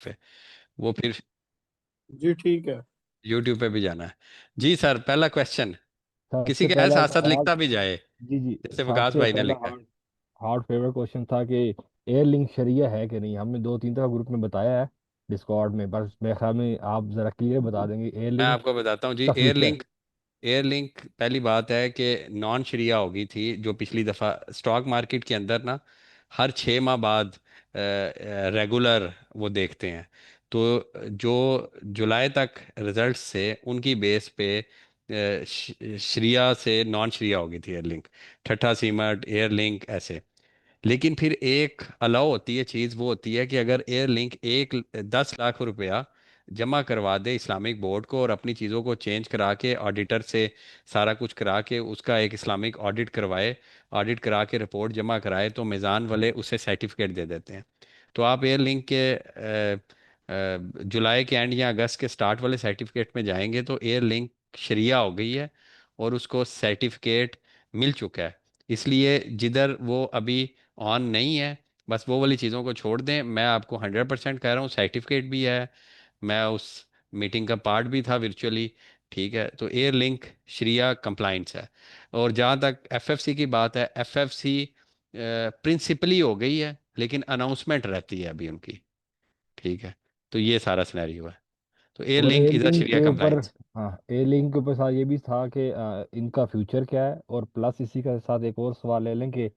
पे, वो फिर जी ठीक है। यूट्यूब पे भी जाना है। जी सर, पहला क्वेश्चन किसी सबसे का है, पहला साथ एक साथ हार्ड, लिखता भी जाए, जी जी, जैसे विकास सबसे भाई ने पहला लिखा है। हार्ड हार्ड फेवरेट क्वेश्चन था कि एयर लिंक शरिया है कि नहीं। हमने दो तीन तरह ग्रुप में बताया है डिस्कॉर्ड में, बस मेरे ख्याल में आप जरा क्लियर बता देंगे एयर मैं लिंक आपको बताता हूँ जी। का फ्यूचर। एयरलिंक पहली बात है कि नॉन शरिया होगी थी, जो पिछली दफ़ा स्टॉक मार्केट के अंदर ना हर 6 माह बाद रेगुलर वो देखते हैं। तो जो जुलाई तक रिजल्ट्स से उनकी बेस पे शरिया से नॉन शरिया होगी थी एयरलिंक, ठट्ठा सीमट एयरलिंक ऐसे। लेकिन फिर एक अलाउ होती है चीज़, वो होती है कि अगर एयर लिंक 10 लाख रुपया जमा करवा दे इस्लामिक बोर्ड को और अपनी चीज़ों को चेंज करा के ऑडिटर से सारा कुछ करा के उसका एक इस्लामिक ऑडिट करवाए, ऑडिट करा के रिपोर्ट जमा कराए, तो मिज़ान वाले उसे सर्टिफिकेट दे देते हैं। तो आप एयर लिंक के जुलाई के एंड या अगस्त के स्टार्ट वाले सर्टिफिकेट में जाएंगे तो एयर लिंक शरिया हो गई है और उसको सर्टिफिकेट मिल चुका है। इसलिए जिधर वो अभी ऑन नहीं है, बस वो वाली चीज़ों को छोड़ दें। मैं आपको 100% कह रहा हूँ, सर्टिफिकेट भी है, मैं उस मीटिंग का पार्ट भी था वर्चुअली। ठीक है, तो एयर लिंक श्रिया कंप्लाइंस है। और जहाँ तक एफएफसी की बात है, एफएफसी प्रिंसिपली हो गई है, लेकिन अनाउंसमेंट रहती है अभी उनकी। ठीक है, तो ये सारा सिनेरियो है। तो एयर और link air is a link Shriya के ऊपर, कंप्लाइंस। हाँ, एयर लिंक के ऊपर साथ ये भी था कि इनका फ्यूचर क्या है। और प्लस इसी के साथ एक और सवाल ले लें कि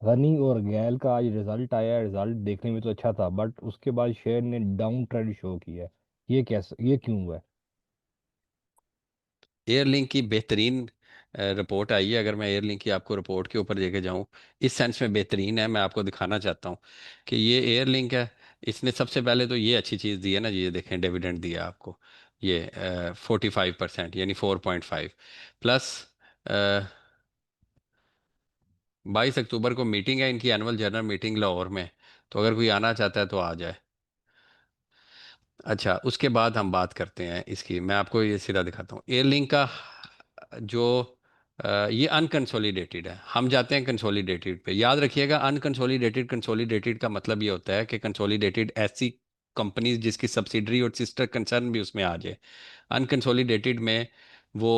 गनी और गैल का आज रिजल्ट आया है, रिजल्ट देखने में तो अच्छा था बट उसके बाद शेयर ने डाउन ट्रेंड शो किया है। ये कैसे, ये क्यों हुआ है? एयरलिंक की बेहतरीन रिपोर्ट आई है। अगर मैं एयरलिंक की आपको रिपोर्ट के ऊपर लेके जाऊं, इस सेंस में बेहतरीन है, मैं आपको दिखाना चाहता हूं कि ये एयरलिंक है। इसने सबसे पहले तो ये अच्छी चीज़ दी है ना जी, ये देखें डिविडेंड दिया आपको, ये 45%, यानी 4.5 प्लस। 22 अक्टूबर को मीटिंग है इनकी, एनुअल जनरल मीटिंग लाहौर में, तो अगर कोई आना चाहता है तो आ जाए। अच्छा, उसके बाद हम बात करते हैं इसकी, मैं आपको ये सीधा दिखाता हूँ एयरलिंक का जो ये अनकंसोलिडेटेड है। हम जाते हैं कंसोलिडेटेड पे। याद रखिएगा, अनकंसोलिडेटेड कंसोलिडेटेड का मतलब ये होता है कि कंसोलिडेटेड ऐसी कंपनीज जिसकी सब्सिडरी और सिस्टर कंसर्न भी उसमें आ जाए। अनकंसोलिडेटेड में वो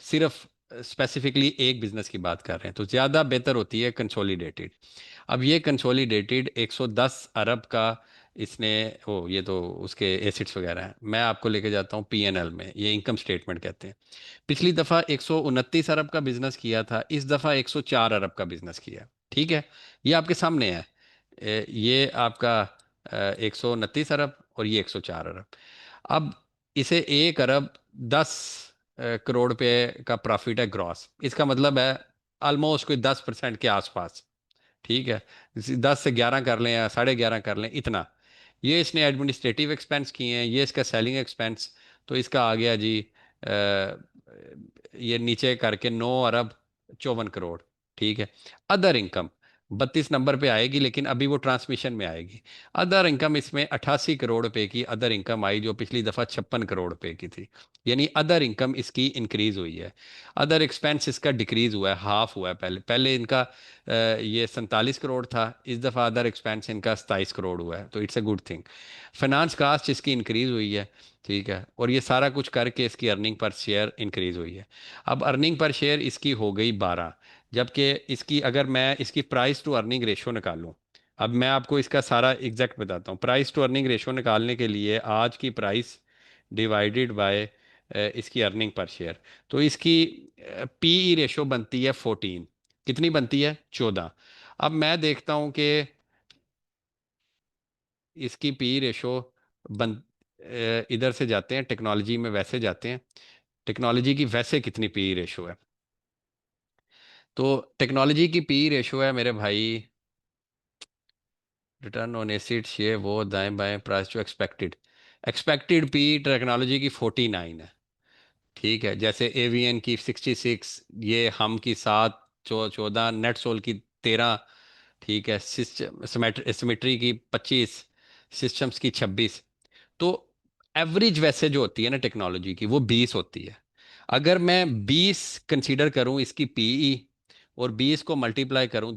सिर्फ स्पेसिफिकली एक बिजनेस की बात कर रहे हैं, तो ज़्यादा बेहतर होती है कंसोलिडेटेड। अब ये कंसोलिडेटेड 110 अरब का इसने, ओ ये तो उसके एसिड्स वगैरह हैं। मैं आपको लेके जाता हूँ पीएनएल में, ये इनकम स्टेटमेंट कहते हैं। पिछली दफ़ा 129 अरब का बिजनेस किया था, इस दफ़ा 104 अरब का बिजनेस किया। ठीक है, ये आपके सामने है। ये आपका 129 अरब और ये 104 अरब। अब इसे 1 अरब 10 करोड़ रुपए का प्रॉफिट है ग्रॉस, इसका मतलब है ऑलमोस्ट कोई 10% के आसपास। ठीक है, 10 से 11 कर लें या 11.5 कर लें, इतना। ये इसने एडमिनिस्ट्रेटिव एक्सपेंस किए हैं, ये इसका सेलिंग एक्सपेंस, तो इसका आ गया जी ये नीचे करके 9 अरब 54 करोड़। ठीक है, अदर इनकम 32 नंबर पे आएगी, लेकिन अभी वो ट्रांसमिशन में आएगी। अदर इनकम इसमें 88 करोड़ रुपए की अदर इनकम आई, जो पिछली दफ़ा 56 करोड़ रुपए की थी। यानी अदर इनकम इसकी इंक्रीज हुई है। अदर एक्सपेंस इसका डिक्रीज हुआ है, हाफ हुआ है। पहले पहले इनका ये 47 करोड़ था, इस दफ़ा अदर एक्सपेंस इनका 27 करोड़ हुआ है, तो it's a good thing. Finance cost इसकी इंक्रीज हुई है। ठीक है, और ये सारा कुछ करके इसकी अर्निंग पर शेयर इंक्रीज हुई है। अब अर्निंग पर शेयर इसकी हो गई 12, जबकि इसकी अगर मैं इसकी प्राइस टू अर्निंग रेशो निकालूं, अब मैं आपको इसका सारा एग्जैक्ट बताता हूँ। प्राइस टू अर्निंग रेशो निकालने के लिए आज की प्राइस डिवाइडेड बाय इसकी अर्निंग पर शेयर, तो इसकी पीई रेशो बनती है 14। कितनी बनती है? 14। अब मैं देखता हूं कि इसकी पी रेशो बन इधर से जाते हैं टेक्नोलॉजी में, वैसे जाते हैं टेक्नोलॉजी की वैसे कितनी पी रेशो है। तो टेक्नोलॉजी की पी रेशो है मेरे भाई, रिटर्न ऑन एसिड्स, ये वो दाएं बाएं price to expected, expected P technology की 49 है। ठीक है, जैसे एवीएन की 66, ये हम की 7, 14, नेटसोल की 13। ठीक है, सिस्टम सिमेट्री की 25, सिस्टम्स की 26। तो एवरेज वैसे जो होती है ना टेक्नोलॉजी की, वो 20 होती है। अगर मैं 20 कंसीडर करूं इसकी पीई, और 20 को मल्टीप्लाई करूं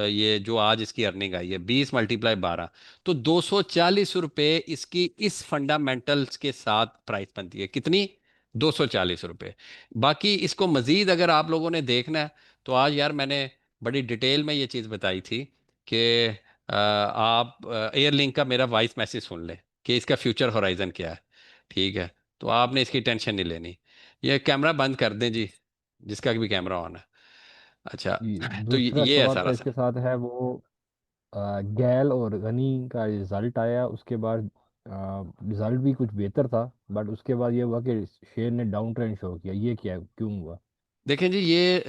ये जो आज इसकी अर्निंग आई है, 20 × 12, तो 240 रुपये इसकी इस फंडामेंटल्स के साथ प्राइस बनती है। कितनी? 240 रुपये। बाकी इसको मजीद अगर आप लोगों ने देखना है तो आज यार मैंने बड़ी डिटेल में ये चीज़ बताई थी कि आप एयरलिंक का मेरा वॉइस मैसेज सुन लें कि इसका फ्यूचर होराइजन क्या है। ठीक है, तो आपने इसकी टेंशन नहीं लेनी। ये कैमरा बंद कर दें जी, जिसका भी कैमरा ऑन है। अच्छा। जी, तो दूसरा ये है सवाल सारा का सा। इसके साथ है वो गैल और गनी का रिजल्ट आया उसके बाद, रिजल्ट भी कुछ बेहतर था, बट उसके बाद ये हुआ कि शेयर ने डाउन ट्रेंड शो किया, ये क्या क्यों हुआ? देखें जी, ये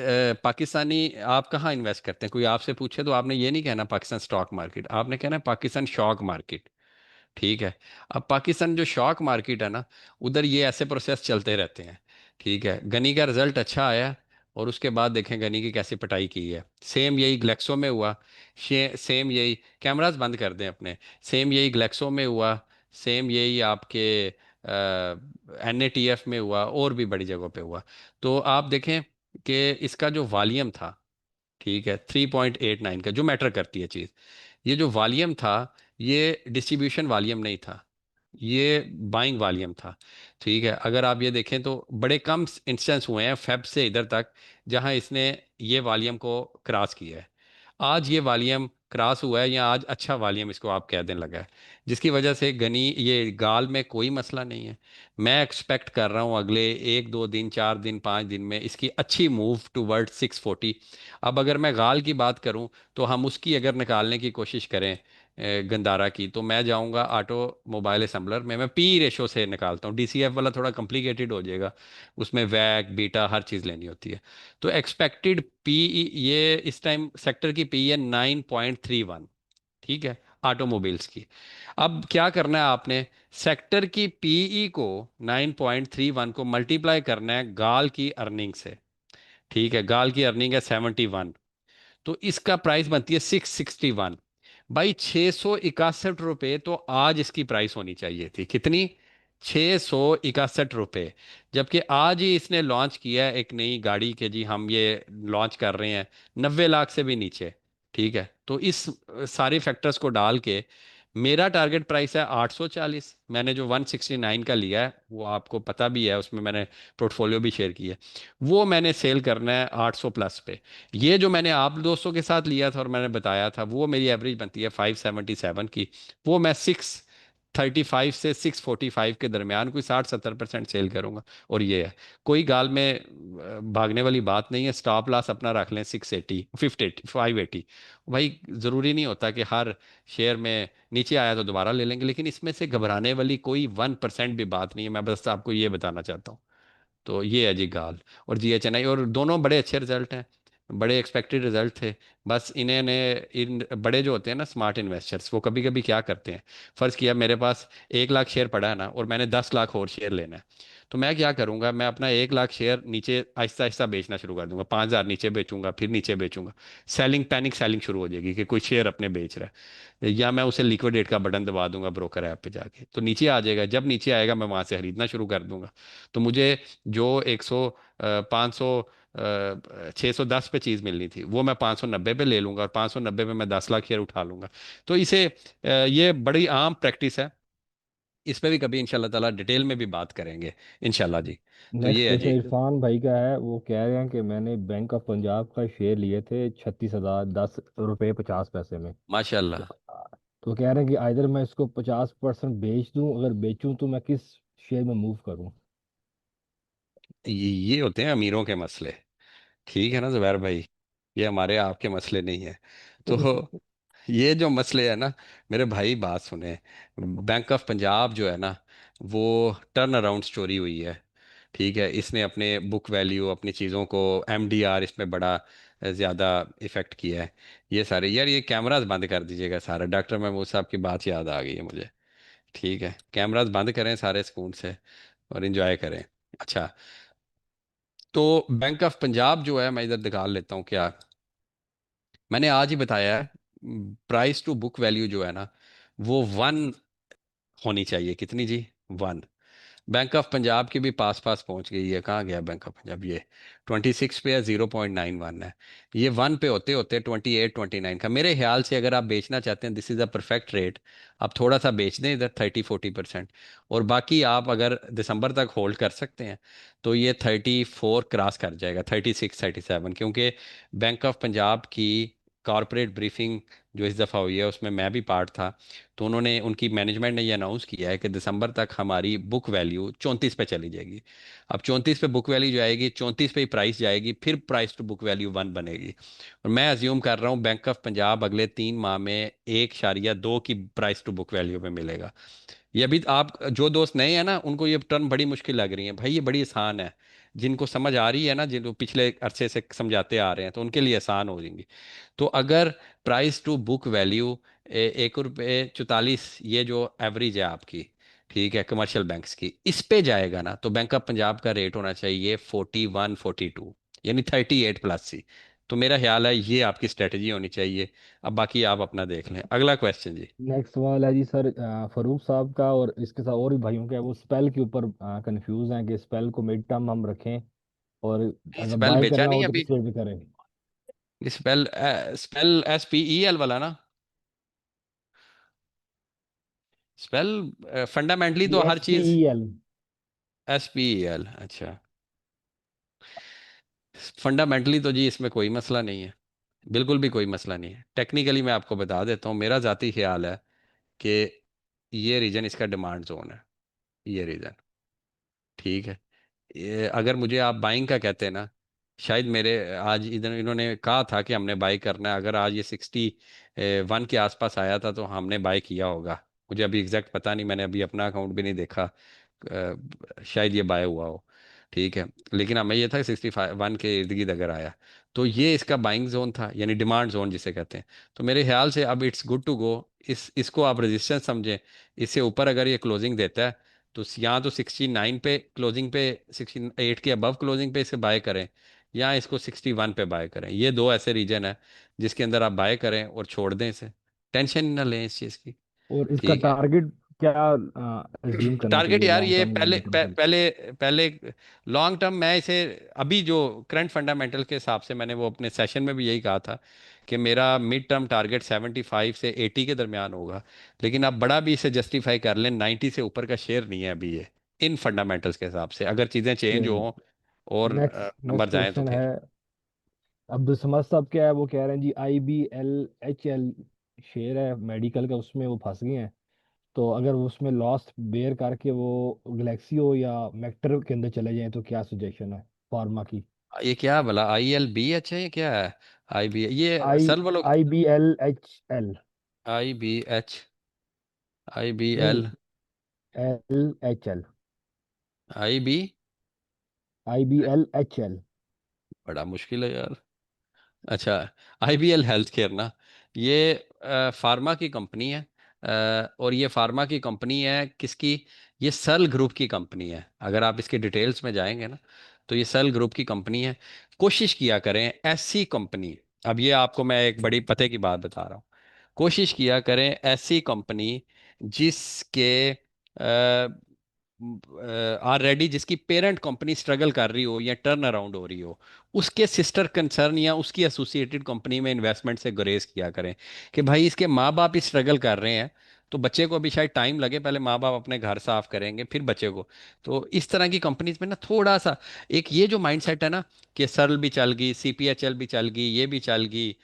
पाकिस्तानी, आप कहाँ इन्वेस्ट करते हैं? कोई आपसे पूछे तो आपने ये नहीं कहना पाकिस्तान स्टॉक मार्केट, आपने कहना है पाकिस्तान शॉक मार्केट। ठीक है। अब पाकिस्तान जो शॉक मार्केट है ना, उधर ये ऐसे प्रोसेस चलते रहते हैं। ठीक है, गनी का रिजल्ट अच्छा आया और उसके बाद देखें गनी की कैसी पिटाई की है। सेम यही ग्लेक्सो में हुआ। सेम यही, कैमरास बंद कर दें अपने। सेम यही ग्लेक्सो में हुआ। सेम यही आपके NATF में हुआ, और भी बड़ी जगहों पे हुआ। तो आप देखें कि इसका जो वॉल्यूम था, ठीक है, 3.89 का, जो मैटर करती है चीज़, ये जो वॉल्यूम था, ये डिस्ट्रीब्यूशन वॉल्यूम नहीं था, ये बाइंग वॉल्यूम था। ठीक है, अगर आप ये देखें तो बड़े कम इंस्टेंस हुए हैं फेब से इधर तक जहां इसने ये वॉल्यूम को क्रॉस किया है। आज ये वॉल्यूम क्रॉस हुआ है, या आज अच्छा वॉल्यूम इसको आप कह देने लगा है, जिसकी वजह से गनी ये गाल में कोई मसला नहीं है। मैं एक्सपेक्ट कर रहा हूँ अगले 1 2 दिन, 4 दिन, 5 दिन में इसकी अच्छी मूव टूवर्ड 640। अब अगर मैं गाल की बात करूं तो हम उसकी अगर निकालने की कोशिश करें गंदारा की, तो मैं जाऊंगा ऑटो मोबाइल असेंबलर में, मैं पी रेशो से निकालता हूँ। DCF वाला थोड़ा कॉम्प्लिकेटेड हो जाएगा, उसमें वैक बीटा हर चीज़ लेनी होती है। तो एक्सपेक्टेड पी, ये इस टाइम सेक्टर की पी है 9.31। ठीक है, ऑटोमोबाइल्स की। अब क्या करना है आपने, सेक्टर की पीई को 9.31 को मल्टीप्लाई करना है गाल की अर्निंग से। ठीक है, गाल की अर्निंग है 71, तो इसका प्राइस बनती है 661। भाई 661 रुपये तो आज इसकी प्राइस होनी चाहिए थी। कितनी? 661 रुपये। जबकि आज ही इसने लॉन्च किया है एक नई गाड़ी के जी, हम ये लॉन्च कर रहे हैं 90 लाख से भी नीचे। ठीक है, तो इस सारे फैक्टर्स को डाल के मेरा टारगेट प्राइस है 840। मैंने जो 169 का लिया है वो आपको पता भी है, उसमें मैंने पोर्टफोलियो भी शेयर किया है। वो मैंने सेल करना है 800 प्लस पे। ये जो मैंने आप दोस्तों के साथ लिया था और मैंने बताया था, वो मेरी एवरेज बनती है 577 की। वो मैं 635 से 645 के दरमियान कोई 60 70% सेल करूंगा। और ये है, कोई गाल में भागने वाली बात नहीं है। स्टॉप लॉस अपना रख लें 680, 580, 580। भाई ज़रूरी नहीं होता कि हर शेयर में नीचे आया तो दोबारा ले लेंगे, लेकिन इसमें से घबराने वाली कोई 1% भी बात नहीं है। मैं बस आपको ये बताना चाहता हूँ। तो ये है जी गाल और GHNI, और दोनों बड़े अच्छे रिजल्ट हैं, बड़े एक्सपेक्टेड रिजल्ट थे। बस इन्होंने, इन बड़े जो होते हैं ना स्मार्ट इन्वेस्टर्स, वो कभी कभी क्या करते हैं, फ़र्ज़ किया मेरे पास 1 लाख शेयर पड़ा है ना और मैंने 10 लाख और शेयर लेना है, तो मैं क्या करूंगा, मैं अपना 1 लाख शेयर नीचे आहिस्ता आहिस्ता बेचना शुरू कर दूंगा। 5,000 नीचे बेचूंगा, फिर नीचे बेचूंगा। सेलिंग, पैनिक सेलिंग शुरू हो जाएगी कि कोई शेयर अपने बेच रहा है, या मैं उसे लिक्विडेट का बटन दबा दूंगा ब्रोकर ऐप पे जाके, तो नीचे आ जाएगा। जब नीचे आएगा मैं वहां से खरीदना शुरू कर दूंगा। तो मुझे जो 100, 500, 610 पे चीज़ मिलनी थी, वो मैं 590 पे ले लूंगा, और 590 पे मैं 10 लाख शेयर उठा लूंगा। तो इसे ये बड़ी आम प्रैक्टिस है। इस पे भी कभी इंशाल्लाह ताला डिटेल में भी बात करेंगे, इंशाल्लाह जी। तो नेक्स्ट ये है क्वेश्चन जी। इरफान भाई का है, वो कह रहे हैं कि मैंने बैंक ऑफ पंजाब का शेयर लिए थे 36,010 रुपये 50 पैसे में। तो माशाल्लाह। तो कह रहे हैं कि आइधर मैं इसको 50% बेच दूं, अगर बेचूं तो मैं किस शेयर में मूव करूं? ये होते हैं अमीरों के मसले। ठीक है ना जुबैर भाई, ये हमारे आपके मसले नहीं है। तो ये जो मसले है ना, मेरे भाई बात सुने। बैंक ऑफ पंजाब जो है ना, वो टर्न अराउंड स्टोरी हुई है। ठीक है, इसने अपने बुक वैल्यू, अपनी चीज़ों को, MDR इसमें बड़ा ज़्यादा इफ़ेक्ट किया है। ये सारे यार, ये कैमरास बंद कर दीजिएगा सारा, डॉक्टर महमूद साहब की बात याद आ गई है मुझे। ठीक है, कैमरास बंद करें सारे सुकून से और इन्जॉय करें। अच्छा, तो बैंक ऑफ पंजाब जो है, मैं इधर दिखा लेता हूँ क्या मैंने आज ही बताया है। प्राइस टू बुक वैल्यू जो है ना, वो 1 होनी चाहिए। कितनी जी? 1। बैंक ऑफ पंजाब की भी पास पास पहुंच गई है। कहाँ गया बैंक ऑफ पंजाब? ये 26 पे है, 0.91 है। ये 1 पे होते होते 28 29 का मेरे ख्याल से, अगर आप बेचना चाहते हैं, this is a perfect rate. आप थोड़ा सा बेच दें इधर 30 40%, और बाकी आप अगर दिसंबर तक होल्ड कर सकते हैं तो ये 34 क्रॉस कर जाएगा, 36 37, क्योंकि बैंक ऑफ पंजाब की कॉरपोरेट ब्रीफिंग जो इस दफ़ा हुई है उसमें मैं भी पार्ट था। तो उन्होंने, उनकी मैनेजमेंट ने ये अनाउंस किया है कि दिसंबर तक हमारी बुक वैल्यू 34 पे चली जाएगी। अब 34 पे बुक वैल्यू जाएगी, 34 पे ही प्राइस जाएगी, फिर प्राइस टू बुक वैल्यू 1 बनेगी। और मैं अज्यूम कर रहा हूँ बैंक ऑफ पंजाब अगले 3 माह में 1.2 की प्राइस टू बुक वैल्यू पे मिलेगा। ये अभी आप जो दोस्त नए हैं ना, उनको ये टर्म बड़ी मुश्किल लग रही है भाई, ये बड़ी आसान है। जिनको समझ आ रही है ना, जिनको पिछले अरसे से समझाते आ रहे हैं, तो उनके लिए आसान हो जाएंगी। तो अगर प्राइस टू बुक वैल्यू 1 रुपये 44, ये जो एवरेज है आपकी, ठीक है, कमर्शियल बैंक्स की, इस पे जाएगा ना, तो बैंक ऑफ पंजाब का रेट होना चाहिए 41 42, यानी 38+C। तो मेरा ख्याल है ये आपकी स्ट्रेटजी होनी चाहिए। अब बाकी आप अपना देख लें। अगला क्वेश्चन जी। नेक्स्ट सवाल है जी सर, फरूक साहब का और इसके साथ और भी भाइयों का है, वो स्पेल के ऊपर कंफ्यूज हैं कि स्पेल को मिड टर्म हम रखें और अगर स्पेल बाय बेचा करना नहीं हो तो अभी? किस रेट पे करें। स्पेल, स्पेल SPEL वाला ना? स्पेल फंडामेंटली जी तो हर एस पी चीज। E L. SPEL, अच्छा। फंडामेंटली तो जी इसमें कोई मसला नहीं है, बिल्कुल भी कोई मसला नहीं है। टेक्निकली मैं आपको बता देता हूँ, मेरा जाती ख्याल है कि ये रीजन इसका डिमांड जोन है, ये रीजन, ठीक है। ये अगर मुझे आप बाइंग का कहते हैं ना, शायद मेरे आज इधर इन्होंने कहा था कि हमने बाई करना है, अगर आज ये 61 के आसपास आया था तो हमने बाई किया होगा। मुझे अभी एग्जैक्ट पता नहीं, मैंने अभी अपना अकाउंट भी नहीं देखा। शायद ये बाय हुआ हो, ठीक है। लेकिन हमें ये था कि 61 के इर्द गिर्द अगर आया तो ये इसका बाइंग जोन था, यानी डिमांड जोन जिसे कहते हैं। तो मेरे ख्याल से अब इट्स गुड टू गो। इसको आप रेजिस्टेंस समझें। इससे ऊपर अगर ये क्लोजिंग देता है तो यहाँ तो 69 पे क्लोजिंग पे, 68 के अबव क्लोजिंग पे इसे बाय करें, या इसको 61 पे बाय करें। ये दो ऐसे रीजन है जिसके अंदर आप बाय करें और छोड़ दें इसे, टेंशन ना लें इस चीज़ की। और इसका ठीक है। टारगेट क्या एज्यूम करना टारगेट चाहिए यार लॉन्ग ये टर्म या पहले मिड टर्म के लिए। पहले पहले लॉन्ग टर्म मैं इसे, अभी जो करंट फंडामेंटल के हिसाब से, मैंने वो अपने सेशन में भी यही कहा था कि मेरा मिड टर्म टारगेट 75 से 80 के दरमियान होगा। लेकिन आप बड़ा भी इसे जस्टिफाई कर लें, 90 से ऊपर का शेयर नहीं है अभी ये, इन फंडामेंटल्स के हिसाब से, अगर चीज़ें चेंज चलिए, हों और नेक्स्ट नंबर नेक्स्ट जाएं तो क्वेश्चन है। फिर। अब्दुल समद साहब क्या है, वो कह रहे हैं जी IBLHL शेयर है मेडिकल का, उसमें वो फंस गए हैं। तो अगर वो उसमें लॉस बेयर करके वो गलेक्सियो या मेक्टर के अंदर चले जाएं तो क्या सजेशन है फार्मा की। ये क्या भला ILB अच्छा, ये क्या है? IB, ये आई सल वालों की? IBLHL। IBH, नहीं, IBL, LHL। IB, IBLHL। बड़ा मुश्किल है यार। अच्छा, IBL हेल्थ केयर ना, ये फार्मा की कंपनी है। और ये फार्मा की कंपनी है किसकी? ये सल ग्रुप की कंपनी है। अगर आप इसके डिटेल्स में जाएंगे ना, तो ये सल ग्रुप की कंपनी है। कोशिश किया करें ऐसी कंपनी, अब ये आपको मैं एक बड़ी पते की बात बता रहा हूँ, कोशिश किया करें ऐसी कंपनी जिसके ऑलरेडी, जिसकी पेरेंट कंपनी स्ट्रगल कर रही हो या टर्न अराउंड हो रही हो, उसके सिस्टर कंसर्न या उसकी एसोसिएटेड कंपनी में इन्वेस्टमेंट से गुरेज किया करें। कि भाई इसके माँ बाप ही स्ट्रगल कर रहे हैं, तो बच्चे को अभी शायद टाइम लगे, पहले माँ बाप अपने घर साफ करेंगे फिर बच्चे को। तो इस तरह की कंपनीज में ना थोड़ा सा, एक ये जो माइंडसेट है ना कि सरल भी चल गई, CPHL भी चल गई, ये भी चल गई,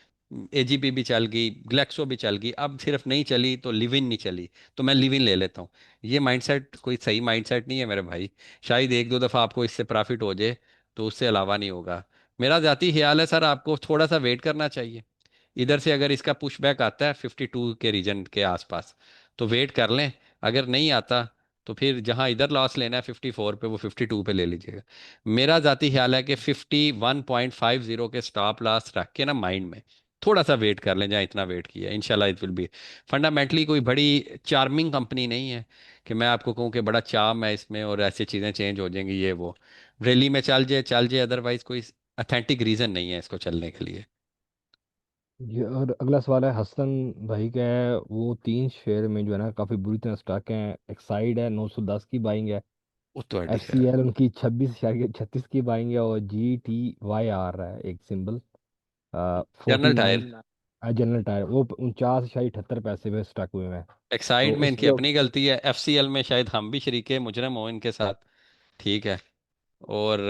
AGP भी चल गई, ग्लेक्सो भी चल गई, अब सिर्फ नहीं चली तो लिविन नहीं चली, तो मैं लिविन ले लेता हूँ। ये माइंडसेट कोई सही माइंडसेट नहीं है मेरे भाई। शायद एक दो दफ़ा आपको इससे प्रॉफिट हो जाए, तो उससे अलावा नहीं होगा। मेरा जाती ख्याल है सर, आपको थोड़ा सा वेट करना चाहिए। इधर से अगर इसका पुशबैक आता है 52 के रीजन के आसपास, तो वेट कर लें। अगर नहीं आता तो फिर जहां इधर लॉस लेना है 54 पे, वो 52 पे ले लीजिएगा। मेरा जाती ख्याल है कि 51.50 के स्टॉप लॉस रख के ना माइंड में थोड़ा सा वेट कर लें, जहाँ इतना वेट किया, इंशाल्लाह इट विल बी। फंडामेंटली कोई बड़ी चार्मिंग कंपनी नहीं है कि मैं आपको कहूँ कि बड़ा चार्म है इसमें और ऐसी चीज़ें चेंज हो जाएंगी ये वो। रैली में चल जाए चल जाए, अदरवाइज कोई अथेंटिक रीज़न नहीं है इसको चलने के लिए। ये और अगला सवाल है हसन भाई का है, वो तीन शेयर में जो है ना काफ़ी बुरी तरह स्टक हैं। एक्साइड है 910 की बाइंग है, वो तो एफ ठीक सी है। एल उनकी 36 की बाइंग है, और जी टी वाई आ रहा है एक symbol, general 49। Tyre. General tyre वो 49.78 पे स्टक हुए हैं। तो एक्साइड में इनकी उसके अपनी गलती है, एफसीएल में शायद हम भी शरीके मुजरम हो इनके साथ। ठीक है। और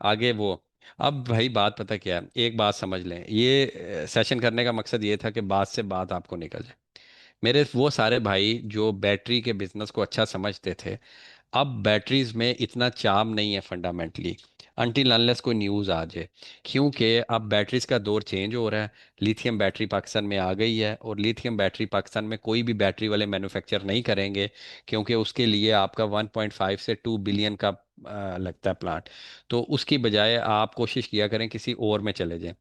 आगे वो, अब भाई बात पता क्या है, एक बात समझ लें, ये सेशन करने का मकसद ये था कि बात से बात आपको निकल जाए। मेरे वो सारे भाई जो बैटरी के बिजनेस को अच्छा समझते थे, अब बैटरीज में इतना चार्म नहीं है फंडामेंटली, अनटिल अनलेस कोई न्यूज़ आ जाए। क्योंकि अब बैटरीज का दौर चेंज हो रहा है। लिथियम बैटरी पाकिस्तान में आ गई है, और लिथियम बैटरी पाकिस्तान में कोई भी बैटरी वाले मैन्युफैक्चर नहीं करेंगे, क्योंकि उसके लिए आपका 1.5 से 2 बिलियन का लगता है प्लांट। तो उसकी बजाय आप कोशिश किया करें किसी और में चले जाएं।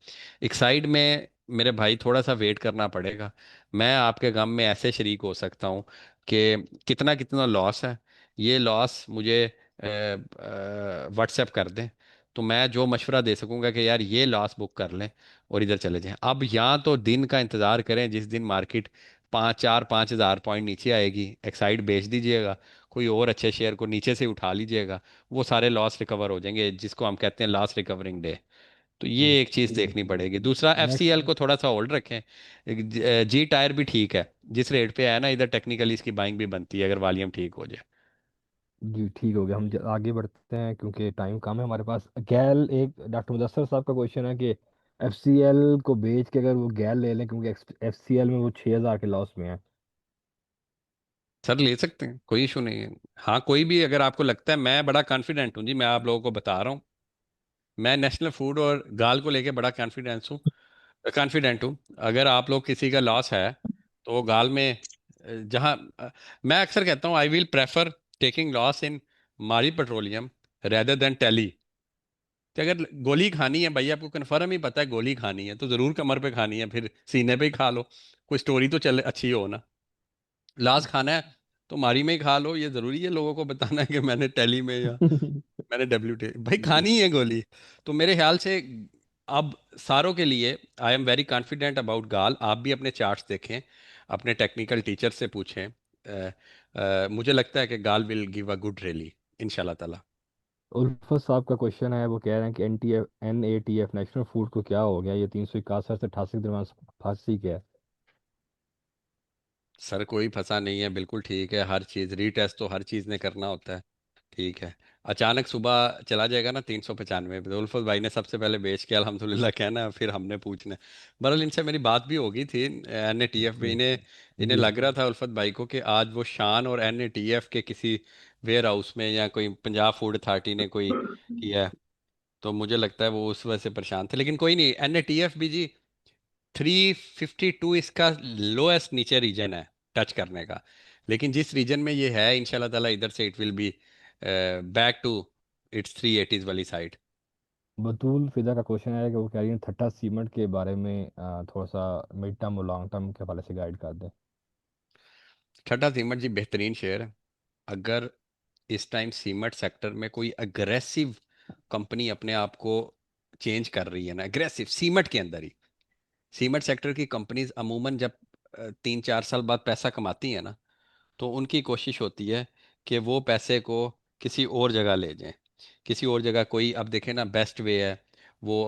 एक साइड में मेरे भाई थोड़ा सा वेट करना पड़ेगा। मैं आपके गम में ऐसे शरीक हो सकता हूँ कि कितना कितना लॉस है, ये लॉस मुझे व्हाट्सएप कर दें, तो मैं जो मशवरा दे सकूंगा कि यार ये लॉस बुक कर लें और इधर चले जाएं। अब यहाँ तो दिन का इंतज़ार करें जिस दिन मार्केट 5,000 5,000 पॉइंट नीचे आएगी, एक्साइड बेच दीजिएगा, कोई और अच्छे शेयर को नीचे से उठा लीजिएगा, वो सारे लॉस रिकवर हो जाएंगे, जिसको हम कहते हैं लॉस रिकवरिंग डे। तो ये एक चीज़ ठीक है। देखनी पड़ेगी। दूसरा, नेक्स्ट। एफसीएल को थोड़ा सा होल्ड रखें। जी टायर भी ठीक है, जिस रेट पे है ना, इधर टेक्निकली इसकी बाइंग भी बनती है अगर वॉल्यूम ठीक हो जाए। जी ठीक हो गया, हम आगे बढ़ते हैं क्योंकि टाइम कम है हमारे पास। गैल, एक डॉक्टर मुदस्सर साहब का क्वेश्चन है कि एफ सी एल को बेच के अगर वो गैल ले लें, क्योंकि एफ सी एल में वो 6,000 के लॉस में है। सर ले सकते हैं, कोई इशू नहीं है। हाँ, कोई भी अगर आपको लगता है, मैं बड़ा कॉन्फिडेंट हूँ जी, मैं आप लोगों को बता रहा हूँ, मैं नेशनल फूड और गाल को लेके बड़ा कॉन्फिडेंट हूँ। अगर आप लोग किसी का लॉस है, तो वो गाल में जहाँ मैं अक्सर कहता हूँ, I will prefer taking loss in मारी पेट्रोलियम रेदर देन टेली। कि अगर गोली खानी है भाई, आपको कन्फर्म ही पता है गोली खानी है, तो ज़रूर कमर पे खानी है, फिर सीने पे ही खा लो। कोई स्टोरी तो चल अच्छी हो ना। लाश खाना है तो मारी में ही खा लो, ये ज़रूरी है लोगों को बताना कि मैंने टेली में या मैंने डब्ल्यू भाई जी। खानी है गोली। तो मेरे ख्याल से अब सारों के लिए I am very confident about गाल। आप भी अपने चार्ट्स देखें, अपने टेक्निकल टीचर से पूछें। मुझे लगता है कि गाल will give a good rally इंशाल्लाह ताला। उल्फत साहब का क्वेश्चन है, वो कह रहे हैं कि N A T F national food को क्या हो गया, ये 361 से 88 के दरमियान फांसी क्या है। सर कोई फंसा नहीं है, बिल्कुल ठीक है, हर चीज़ रीटेस्ट तो हर चीज़ ने करना होता है। ठीक है। अचानक सुबह चला जाएगा ना 395 पे, तो उल्फत भाई ने सबसे पहले बेच के अल्हम्दुलिल्लाह कहना, फिर हमने पूछना है। बहरहाल इनसे मेरी बात भी होगी थी, एन ए टी एफ भी, जी। इन्हें इन्हें जी। लग रहा था उल्फत भाई को कि आज वो शान और एन ए टी एफ के किसी वेयर हाउस में या कोई पंजाब फूड अथॉरिटी ने कोई किया है। तो मुझे लगता है वो उस वजह से परेशान थे, लेकिन कोई नहीं, एन ए टी एफ भी जी 352 इसका लोएस्ट नीचे रीजन है टच करने का। लेकिन जिस रीजन में ये है, इंशाल्लाह ताला इधर से it will be back to its 380s वाली साइड। बतूल फिजा का क्वेश्चन है कि वो कह रही है थट्टा सीमेंट के बारे में थोड़ा सा मिड टर्म और लॉन्ग टर्म के हवाले से गाइड कर दें। ठट्टा सीमट जी बेहतरीन शेयर है। अगर इस टाइम सीमट सेक्टर में कोई अग्रेसिव कंपनी अपने आप को चेंज कर रही है ना, अग्रेसिव सीमट के अंदर ही, सीमट सेक्टर की कंपनीज अमूमन जब 3 4 साल बाद पैसा कमाती हैं ना, तो उनकी कोशिश होती है कि वो पैसे को किसी और जगह ले जाएं। किसी और जगह कोई, अब देखें ना, बेस्ट वे है, वो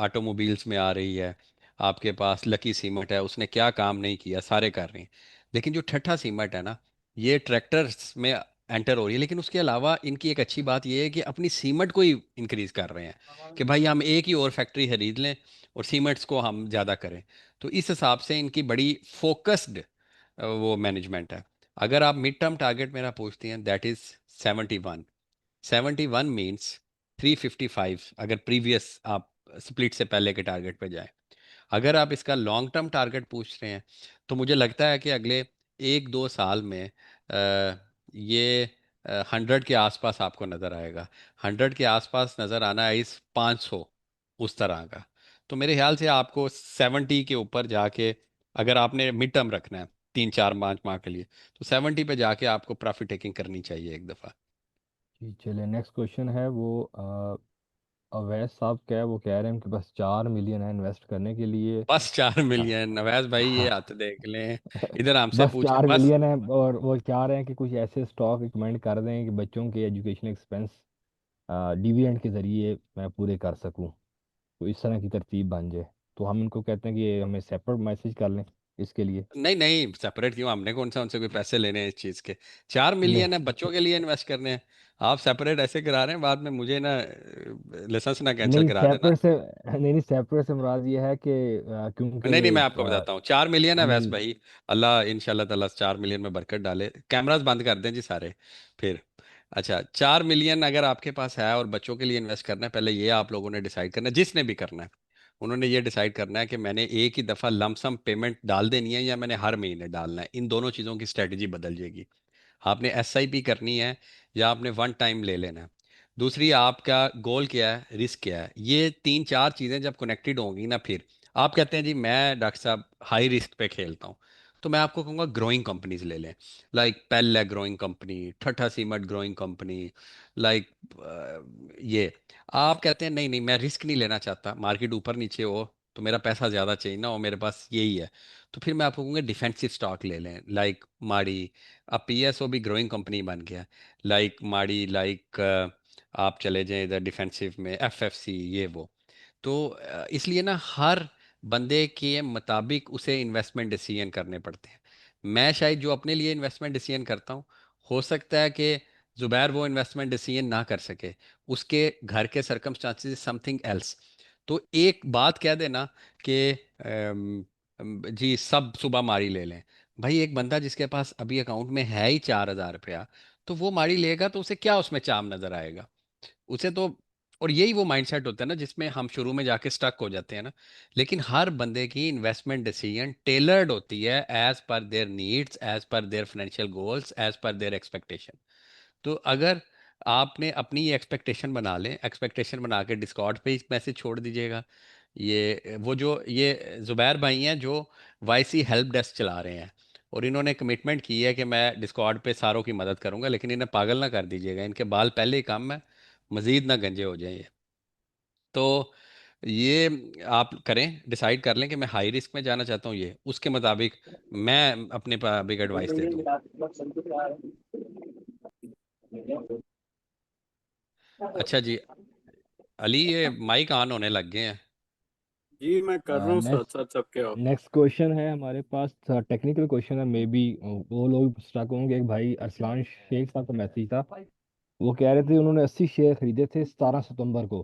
ऑटोमोबाइल्स में आ रही है। आपके पास लकी सीमेंट है, उसने क्या काम नहीं किया, सारे कर रहे हैं। लेकिन जो ठट्ठा सीमेंट है ना, ये ट्रैक्टर्स में एंटर हो रही है। लेकिन उसके अलावा इनकी एक अच्छी बात ये है कि अपनी सीमेंट को ही इंक्रीज कर रहे हैं, कि भाई हम एक ही और फैक्ट्री खरीद लें और सीमेंट्स को हम ज़्यादा करें। तो इस हिसाब से इनकी बड़ी फोकस्ड वो मैनेजमेंट है। अगर आप मिड टर्म टारगेट मेरा पूछती हैं, दैट इज 71। 71 मीन्स 355, अगर प्रीवियस आप स्प्लिट से पहले के टारगेट पे जाएं। अगर आप इसका लॉन्ग टर्म टारगेट पूछ रहे हैं, तो मुझे लगता है कि अगले 1 2 साल में ये 100 के आसपास आपको नज़र आएगा। 100 के आसपास नज़र आना है इस 500, उस तरह का। तो मेरे ख्याल से आपको 70 के ऊपर जाके, अगर आपने मिड टर्म रखना है 3 4 5 माह के लिए, तो 70 पे जाके आपको प्रॉफिट टेकिंग करनी चाहिए एक दफ़ा। जी चलिए, नेक्स्ट क्वेश्चन है वो अवैध साहब क्या है, वो कह रहे हैं उनके पास 4 मिलियन है इन्वेस्ट करने के लिए। बस 4 मिलियन? हाँ। नवाज भाई ये हाँ। हाथ देख लें, इधर हमसे बस पूछे चार बस। मिलियन है, और वो चाह रहे हैं कि कुछ ऐसे स्टॉक रिकमेंड कर दें कि बच्चों के एजुकेशन एक्सपेंस डिविडेंड के जरिए मैं पूरे कर सकूं। तो इस तरह की तरतीब बन जाए। तो हम इनको कहते हैं कि ये हमें सेपरेट मैसेज कर लें इसके लिए। नहीं नहीं, सेपरेट क्यों? हमने कौन सा उनसे कोई पैसे लेने हैं इस चीज के? चार नहीं मिलियन है बच्चों के लिए इन्वेस्ट करने हैं। आप सेपरेट ऐसे करा रहे हैं, बाद में मुझे ना लाइसेंस ना कैंसिल नहीं, करा देना। सेपरेट से नहीं, नहीं, सेपरेट से मुराद ये है कि क्योंकि नहीं नहीं, मैं आपको बताता हूँ, 4 मिलियन है वैस नहीं, भाई। अल्लाह इंशाल्लाह ताला 4 मिलियन में बरकत डाले। कैमरास बंद कर दें जी सारे फिर। अच्छा, 4 मिलियन अगर आपके पास है और बच्चों के लिए इन्वेस्ट करना है, पहले ये आप लोगों ने डिसाइड करना है, जिसने भी करना है उन्होंने ये डिसाइड करना है कि मैंने एक ही दफ़ा लमसम पेमेंट डाल देनी है या मैंने हर महीने डालना है। इन दोनों चीज़ों की स्ट्रेटजी बदल जाएगी। आपने एसआईपी करनी है या आपने वन टाइम ले लेना है। दूसरी, आपका गोल क्या है, रिस्क क्या है, ये तीन चार चीज़ें जब कनेक्टेड होंगी ना, फिर आप कहते हैं जी मैं डॉक्टर साहब हाई रिस्क पे खेलता हूँ, तो मैं आपको कहूँगा ग्रोइंग कंपनीज ले लें। लाइक पेल है ग्रोइंग कंपनी, ठट्ठा सीमट ग्रोइंग कंपनी। लाइक ये। आप कहते हैं नहीं नहीं, मैं रिस्क नहीं लेना चाहता, मार्केट ऊपर नीचे हो तो मेरा पैसा ज़्यादा चाहिए ना, और मेरे पास यही है। तो फिर मैं आपको कहूँगा डिफेंसिव स्टॉक ले लें, लाइक माड़ी। अब पीएसओ भी ग्रोइंग कंपनी बन गया। लाइक माड़ी, लाइक आप चले जाएं इधर डिफेंसिव में एफएफसी, ये वो। तो इसलिए ना हर बंदे के मुताबिक उसे इन्वेस्टमेंट डिसीजन करने पड़ते हैं। मैं शायद जो अपने लिए इन्वेस्टमेंट डिसीजन करता हूँ, हो सकता है कि जुबैर वो इन्वेस्टमेंट डिसीजन ना कर सके, उसके घर के सर्कमस्टांसिस समथिंग एल्स। तो एक बात कह देना कि जी सब सुबह मारी ले लें। भाई एक बंदा जिसके पास अभी अकाउंट में है ही 4,000 रुपया, तो वो मारी लेगा तो उसे क्या उसमें चाम नजर आएगा? उसे तो। और यही वो माइंडसेट होता है ना जिसमें हम शुरू में जाके स्टक हो जाते हैं ना। लेकिन हर बंदे की इन्वेस्टमेंट डिसीजन टेलर्ड होती है as per their needs, as per their financial goals, as per their expectation. तो अगर आपने अपनी ये एक्सपेक्टेशन बना लें, एक्सपेक्टेशन बना के डिस्कॉर्ड पे ही मैसेज छोड़ दीजिएगा। ये वो जो ये जुबैर भाई हैं जो वाईसी हेल्प डेस्क चला रहे हैं, और इन्होंने कमिटमेंट की है कि मैं डिस्कॉर्ड पे सारों की मदद करूंगा, लेकिन इन्हें पागल ना कर दीजिएगा, इनके बाल पहले ही कम है, मजीद ना गंजे हो जाएं ये। तो ये आप करें, डिसाइड कर लें कि मैं हाई रिस्क में जाना चाहता हूँ, ये उसके मुताबिक मैं अपने मुताबिक एडवाइस दे दूँ। अच्छा जी, अली ये माइक ऑन होने लग गए हैं। जी मैं कर रहा हूँ साथ नेक्स्ट साथ सबके आप। नेक्स्ट क्वेश्चन है हमारे पास, टेक्निकल क्वेश्चन है, मे बी वो लोग स्टक होंगे। एक भाई अरसलान शेख साहब का मैसेज था। वो कह रहे थे उन्होंने 80 शेयर खरीदे थे 17 सितंबर को।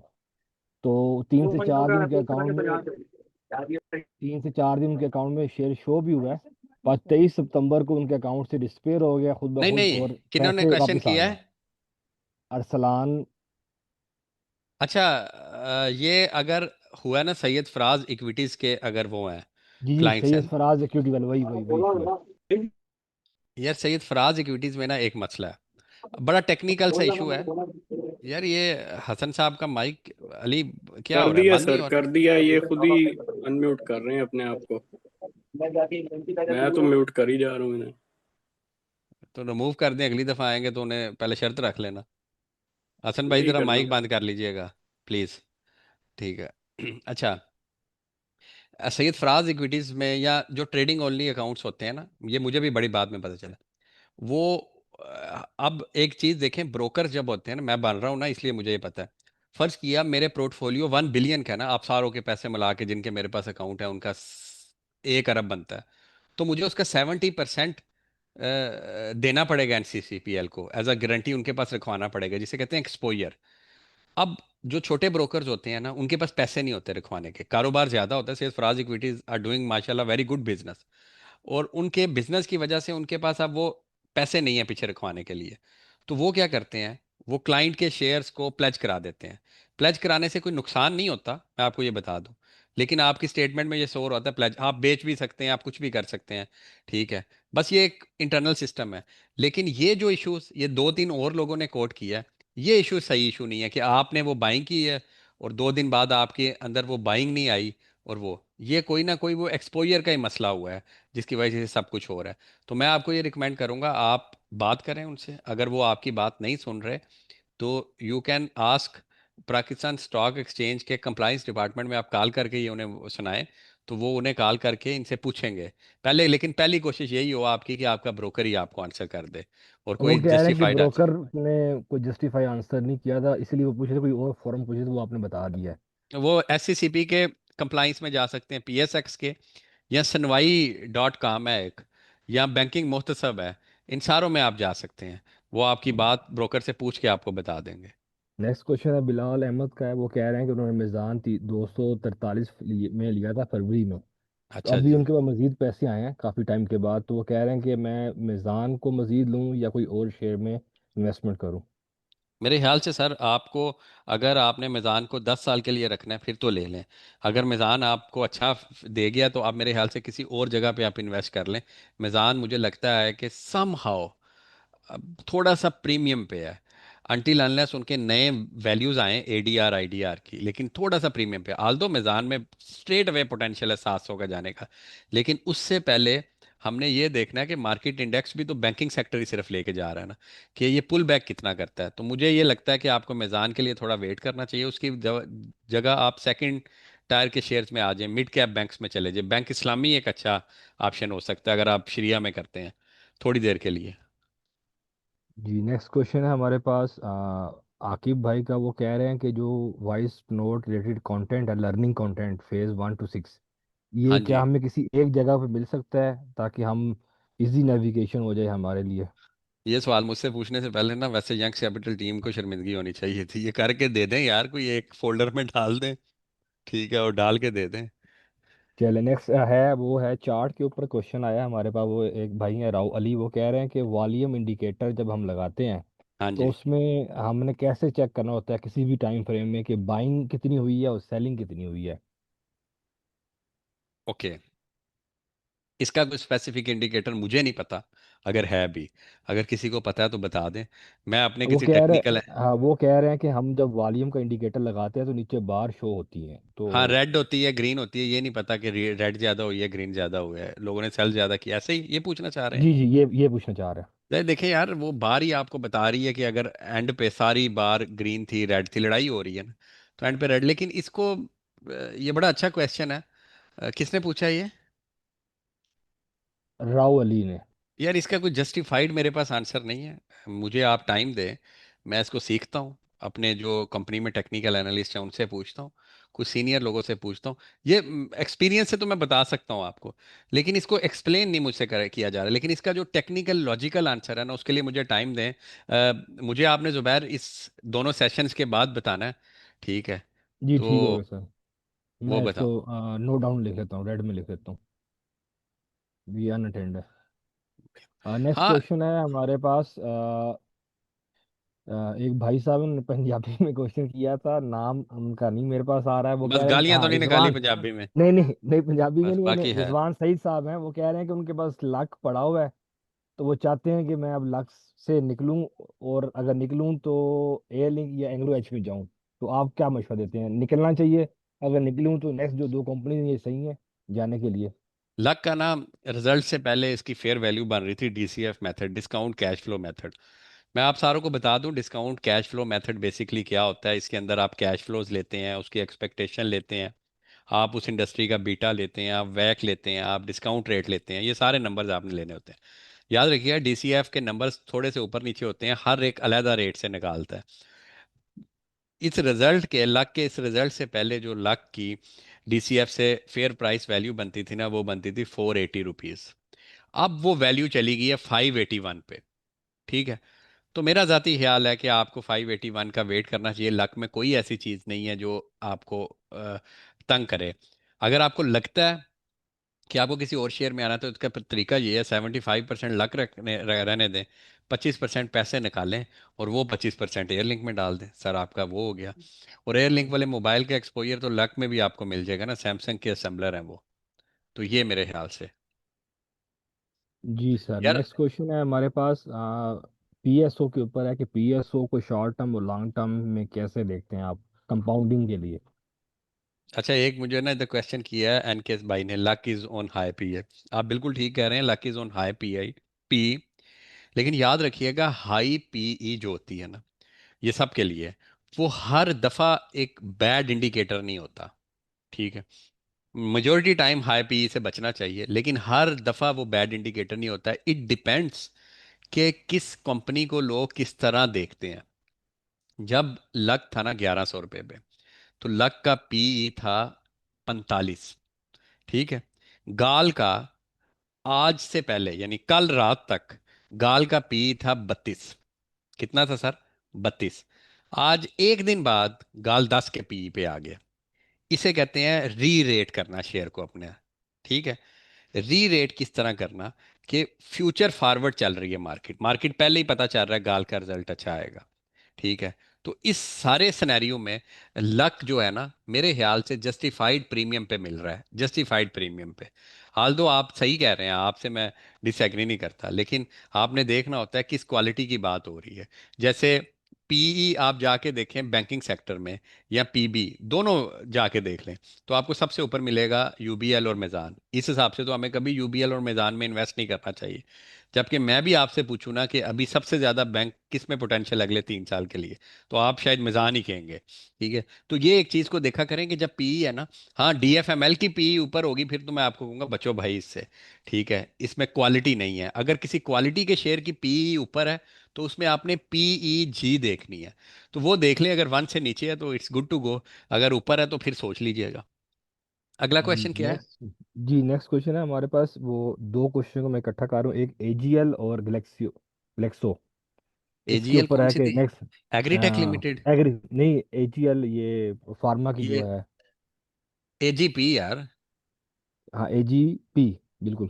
तो 3 से 4 दिन उनके अकाउंट में 3 से 4 दिन उनके अकाउंट में शेयर शो भी हुआ है। पर 23 सितंबर को उनके अकाउंट से डिस्पेयर हो गया खुद ब नहीं खुद, नहीं, और किन्होंने पैसे क्वेश्चन वापस आ किया गए। है? अरसलान। अच्छा, ये अगर हुआ ना सैयद फराज इक्विटीज के, अगर वो हैं जी जी, क्लाइंट्स हैं। सैयद फराज इक्विटी वाले, वही वही वही वही। यार सैयद फराज इक्विटीज में ना एक मसला है, बड़ा टेक्निकल सा इशू है। यार ये हसन साहब का माइक, अली, क्या कर हो रहा है, दिया बंद नहीं सर, हो रहा? कर दिया, ये खुद ही अनम्यूट कर रहे हैं अपने आप को। मैं तो म्यूट कर ही जा रहा हूँ इन्हें। तो रिमूव कर दें, अगली दफ़ा आएंगे तो उन्हें पहले शर्त रख लेना। हसन भाई यही ज़रा करना माइक बंद कर लीजिएगा, प्लीज़। ठीक है। अच्छा, सैयद फराज इक्विटीज़ में या जो ट्रेडिंग ओनली अकाउंट्स होते हैं ना, ये मुझे भी बड़ी बाद में पता चला। वो अब एक चीज़ देखें, ब्रोकर जब होते हैं ना, मैं बन रहा हूँ ना इसलिए मुझे ये पता है। फ़र्ज़ किया मेरे पोर्टफोलियो 1 बिलियन का है ना, आप सारों के पैसे मिला के जिनके मेरे पास अकाउंट है उनका 1 अरब बनता है। तो मुझे उसका 70% देना पड़ेगा एनसीसीपीएल को, एज अ गारंटी उनके पास रखवाना पड़ेगा, जिसे कहते हैं एक्सपोजर। अब जो छोटे ब्रोकर्स होते हैं ना, उनके पास पैसे नहीं होते रखवाने के, कारोबार ज़्यादा होता है, sales Faraz equities are doing माशाल्लाह वेरी गुड बिजनेस, और उनके बिजनेस की वजह से उनके पास अब वो पैसे नहीं है पीछे रखवाने के लिए। तो वो क्या करते हैं, वो क्लाइंट के शेयर्स को प्लेज करा देते हैं। प्लेज कराने से कोई नुकसान नहीं होता, मैं आपको ये बता दूं। लेकिन आपकी स्टेटमेंट में ये शो होता है प्लेज, आप बेच भी सकते हैं, आप कुछ भी कर सकते हैं। ठीक है, बस ये एक इंटरनल सिस्टम है। लेकिन ये जो इश्यूज ये दो तीन और लोगों ने कोट किया है, ये इशू सही इशू नहीं है कि आपने वो बाइंग की है और 2 दिन बाद आपके अंदर वो बाइंग नहीं आई, और वो ये कोई ना कोई वो एक्सपोजर का ही मसला हुआ है जिसकी वजह से सब कुछ हो रहा है। तो मैं आपको ये रिकमेंड करूंगा, आप बात करें उनसे, अगर वो आपकी बात नहीं सुन रहे तो you can ask Pakistan stock exchange के कंप्लाइंस डिपार्टमेंट में आप कॉल करके ये उन्हें वो सुनाएं, तो वो उन्हें कॉल करके इनसे पूछेंगे पहले। लेकिन पहली कोशिश यही हो आपकी कि आपका ब्रोकर ही आपको आंसर कर दे, और वो कोई कह रहे हैं कि जस्टिफाइड आंसर। ब्रोकर ने कोई जस्टिफाई आंसर नहीं किया था, इसलिए वो पूछे थे, कोई और फॉर्म पूछे थे, वो आपने बता दिया है। वो SCCP के कंप्लाइंस में जा सकते हैं, PSX के, या sunwai.com है एक, या बैंकिंग मुहतसब है, इन सारों में आप जा सकते हैं। वो आपकी बात ब्रोकर से पूछ के आपको बता देंगे। नेक्स्ट क्वेश्चन है बिलाल अहमद का है। वो कह रहे हैं कि उन्होंने मिजान 243 में लिया था फरवरी में। तो अच्छा अभी जी। उनके पास मजीद पैसे आए हैं काफ़ी टाइम के बाद, तो वो कह रहे हैं कि मैं मिजान को मजीद लूँ या कोई और शेयर में इन्वेस्टमेंट करूँ। मेरे ख्याल से सर आपको, अगर आपने मिज़ान को 10 साल के लिए रखना है फिर तो ले लें। अगर मिज़ान आपको अच्छा दे गया तो आप मेरे ख्याल से किसी और जगह पे आप इन्वेस्ट कर लें। मिज़ान मुझे लगता है कि सम हाउ अब थोड़ा सा प्रीमियम पे है, अनटिल अनलेस उनके नए वैल्यूज आए ADR IDR की, लेकिन थोड़ा सा प्रीमियम पे। आल्दो मैदान में स्ट्रेट अवे पोटेंशियल है 700 का जाने का, लेकिन उससे पहले हमने ये देखना है कि मार्केट इंडेक्स भी तो बैंकिंग सेक्टर ही सिर्फ लेके जा रहा है ना, कि ये पुल बैक कितना करता है। तो मुझे ये लगता है कि आपको मैदान के लिए थोड़ा वेट करना चाहिए, उसकी जगह आप सेकंड टायर के शेयर्स में आ जाएं, मिड कैप बैंक्स में चले जाएं। बैंक इस्लामी एक अच्छा ऑप्शन हो सकता है अगर आप शरिया में करते हैं थोड़ी देर के लिए। जी नेक्स्ट क्वेश्चन है हमारे पास आकिब भाई का। वो कह रहे हैं कि जो वॉइस नोट रिलेटेड कंटेंट है, लर्निंग कंटेंट फेज 1 to 6, हाँ ये क्या जी। हमें किसी एक जगह पे मिल सकता है ताकि हम इजी नेविगेशन हो जाए हमारे लिए? ये सवाल मुझसे पूछने से पहले ना वैसे यंग कैपिटल टीम को शर्मिंदगी होनी चाहिए थी, ये करके दे दें यार, कोई एक फोल्डर में डाल दें, ठीक है, और डाल के दे दें। चले नेक्स्ट है, वो है चार्ट के ऊपर क्वेश्चन आया हमारे पास। वो एक भाई है राव अली, वो कह रहे हैं कि वॉल्यूम इंडिकेटर जब हम लगाते हैं हाँ तो जी। उसमें हमने कैसे चेक करना होता है किसी भी टाइम फ्रेम में कि बाइंग कितनी हुई है और सेलिंग कितनी हुई है? ओके, इसका कोई स्पेसिफिक इंडिकेटर मुझे नहीं पता, अगर है भी, अगर किसी को पता है तो बता दें। मैं अपने वो किसी कह टेक्निकल। रहे हाँ, वो कह रहे हैं कि हम जब वॉल्यूम का इंडिकेटर लगाते हैं तो नीचे बार शो होती है तो। हाँ, रेड होती है ग्रीन होती है, ये नहीं पता कि रेड ज्यादा हुई है ग्रीन ज्यादा हुआ है, लोगों ने सेल ज्यादा किया, ऐसे ही ये पूछना चाह रहे हैं। जी जी, ये पूछना चाह रहे हैं। देखें यार, वो बार ही आपको बता रही है कि अगर एंड पे सारी बार ग्रीन थी रेड थी, लड़ाई हो रही है ना, तो एंड पे रेड। लेकिन इसको ये बड़ा अच्छा क्वेश्चन है। किसने पूछा ये? राव अली ने। यार इसका कोई जस्टिफाइड मेरे पास आंसर नहीं है। मुझे आप टाइम दें, मैं इसको सीखता हूँ, अपने जो कंपनी में टेक्निकल एनालिस्ट हैं उनसे पूछता हूँ, कुछ सीनियर लोगों से पूछता हूँ। ये एक्सपीरियंस से तो मैं बता सकता हूँ आपको, लेकिन इसको एक्सप्लेन नहीं मुझसे किया जा रहा। लेकिन इसका जो टेक्निकल लॉजिकल आंसर है ना, उसके लिए मुझे टाइम दें। मुझे आपने जुबैर इस दोनों सेशंस के बाद बताना है, ठीक है? जी ठीक होगा तो सर। वो मैं इसको बताओ। नोट डाउन लिख लेता हूँ, रेड में लिख लेता हूँ। वी अनअटेंड है। नेक्स्ट हाँ, क्वेश्चन है हमारे पास। एक भाई साहब ने पंजाबी में क्वेश्चन किया था, नाम उनका नहीं मेरे पास आ रहा है। वो बस कह रहे हैं गालियां तो हाँ नहीं निकाली रिजवान। पंजाबी में? नहीं नहीं नहीं, पंजाबी में बस नहीं, उन्हें बाकी है। रिजवान सईद साहब हैं। वो कह रहे हैं कि उनके पास लक पड़ा हुआ है, तो वो चाहते हैं कि मैं अब लक से निकलूं, और अगर निकलूं तो एयर लिंक या एंग्लो एच में जाऊं। तो आप क्या मशवरा देते हैं, निकलना चाहिए? अगर निकलूं तो नेक्स्ट जो दो कंपनी ये सही है जाने के लिए? लक का नाम, रिजल्ट से पहले इसकी फेयर वैल्यू बन रही थी DCF method, discount cash flow method. मैं आप सारों को बता दूं discount cash flow method basically क्या होता है। इसके अंदर आप कैश फ्लोज लेते हैं, उसकी एक्सपेक्टेशन लेते हैं, आप उस इंडस्ट्री का बीटा लेते हैं, आप वैक लेते हैं, आप डिस्काउंट रेट लेते हैं, ये सारे नंबर्स आपने लेने होते हैं। याद रखिएगा DCF के नंबर्स थोड़े से ऊपर नीचे होते हैं, हर एक अलहदा रेट से निकालता है। इस रिजल्ट के लक के इस रिजल्ट से पहले जो लक की DCF से फेयर प्राइस वैल्यू बनती थी ना, वो बनती थी ₹480। अब वो वैल्यू चली गई है 581 पे, ठीक है? तो मेरा जाती ख्याल है कि आपको 581 का वेट करना चाहिए। लक में कोई ऐसी चीज़ नहीं है जो आपको तंग करे। अगर आपको लगता है कि आपको किसी और शेयर में आना है, तो इसका तरीका ये है, 75% लक रहने दें, 25% पैसे निकालें, और वो 25% एयरलिंक में डाल दें, सर आपका वो हो गया। और एयरलिंक वाले मोबाइल का एक्सपोजर तो लक में भी आपको मिल जाएगा ना, सैमसंग के असेंबलर हैं वो। तो ये मेरे ख्याल से। जी सर। यार नेक्स्ट क्वेश्चन है हमारे पास पीएसओ के ऊपर है कि पीएसओ को शॉर्ट टर्म और लॉन्ग टर्म में कैसे देखते हैं आप कंपाउंडिंग के लिए? अच्छा, एक मुझे ना इधर क्वेश्चन किया है एनके भाई ने, luck is on high P है। आप बिल्कुल ठीक कह रहे हैं, luck is on high P. लेकिन याद रखिएगा हाई पीई जो होती है ना, ये सब के लिए है। वो हर दफा एक बैड इंडिकेटर नहीं होता। ठीक है, मेजोरिटी टाइम हाई पीई से बचना चाहिए, लेकिन हर दफा वो बैड इंडिकेटर नहीं होता है। इट डिपेंड्स कि किस कंपनी को लोग किस तरह देखते हैं। जब लक था ना 1100 रुपये पे, तो लक का पीई था 45। ठीक है, गाल का आज से पहले यानी कल रात तक गाल का पीई था 32। कितना था सर? 32। आज एक दिन बाद गाल 10 के पीई पे आ गया। इसे कहते हैं री रेट करना शेयर को अपने। ठीक है, री रेट किस तरह करना कि फ्यूचर फॉरवर्ड चल रही है मार्केट, मार्केट पहले ही पता चल रहा है गाल का रिजल्ट अच्छा आएगा। ठीक है, तो इस सारे सिनेरियो में लक जो है ना, मेरे ख्याल से जस्टिफाइड प्रीमियम पे मिल रहा है, जस्टिफाइड प्रीमियम पे। हाल दो आप सही कह रहे हैं, आपसे मैं डिसएग्री नहीं करता, लेकिन आपने देखना होता है किस क्वालिटी की बात हो रही है। जैसे पीई आप जाके देखें बैंकिंग सेक्टर में, या पीबी, दोनों जाके देख लें, तो आपको सबसे ऊपर मिलेगा यूबीएल और मेज़ान। इस हिसाब से तो हमें कभी यूबीएल और मेज़ान में इन्वेस्ट नहीं करना चाहिए। जबकि मैं भी आपसे पूछूं ना कि अभी सबसे ज्यादा बैंक किस में पोटेंशियल अगले 3 साल के लिए, तो आप शायद मिजान ही कहेंगे। ठीक है, तो ये एक चीज को देखा करें कि जब पीई है ना, हाँ डीएफएमएल की पीई ऊपर होगी फिर तो मैं आपको कहूंगा बचो भाई इससे। ठीक है, इसमें क्वालिटी नहीं है। अगर किसी क्वालिटी के शेयर की पीई ऊपर है तो उसमें आपने पीई जी देखनी है, तो वो देख लें। अगर 1 से नीचे है तो इट्स गुड टू गो, अगर ऊपर है तो फिर सोच लीजिएगा। अगला क्वेश्चन क्या है? नेक्स्ट। जी नेक्स्ट क्वेश्चन है हमारे पास, वो दो क्वेश्चन को मैं इकट्ठा कर रहा हूँ, एक एजीएल और ग्लेक्सो। इसके एजीएल ऊपर कौन है सी कि थी? Next agritech limited? एग्री नहीं, एजीएल ये फार्मा की जो ये है। एजीपी यार। हाँ एजीपी, बिल्कुल।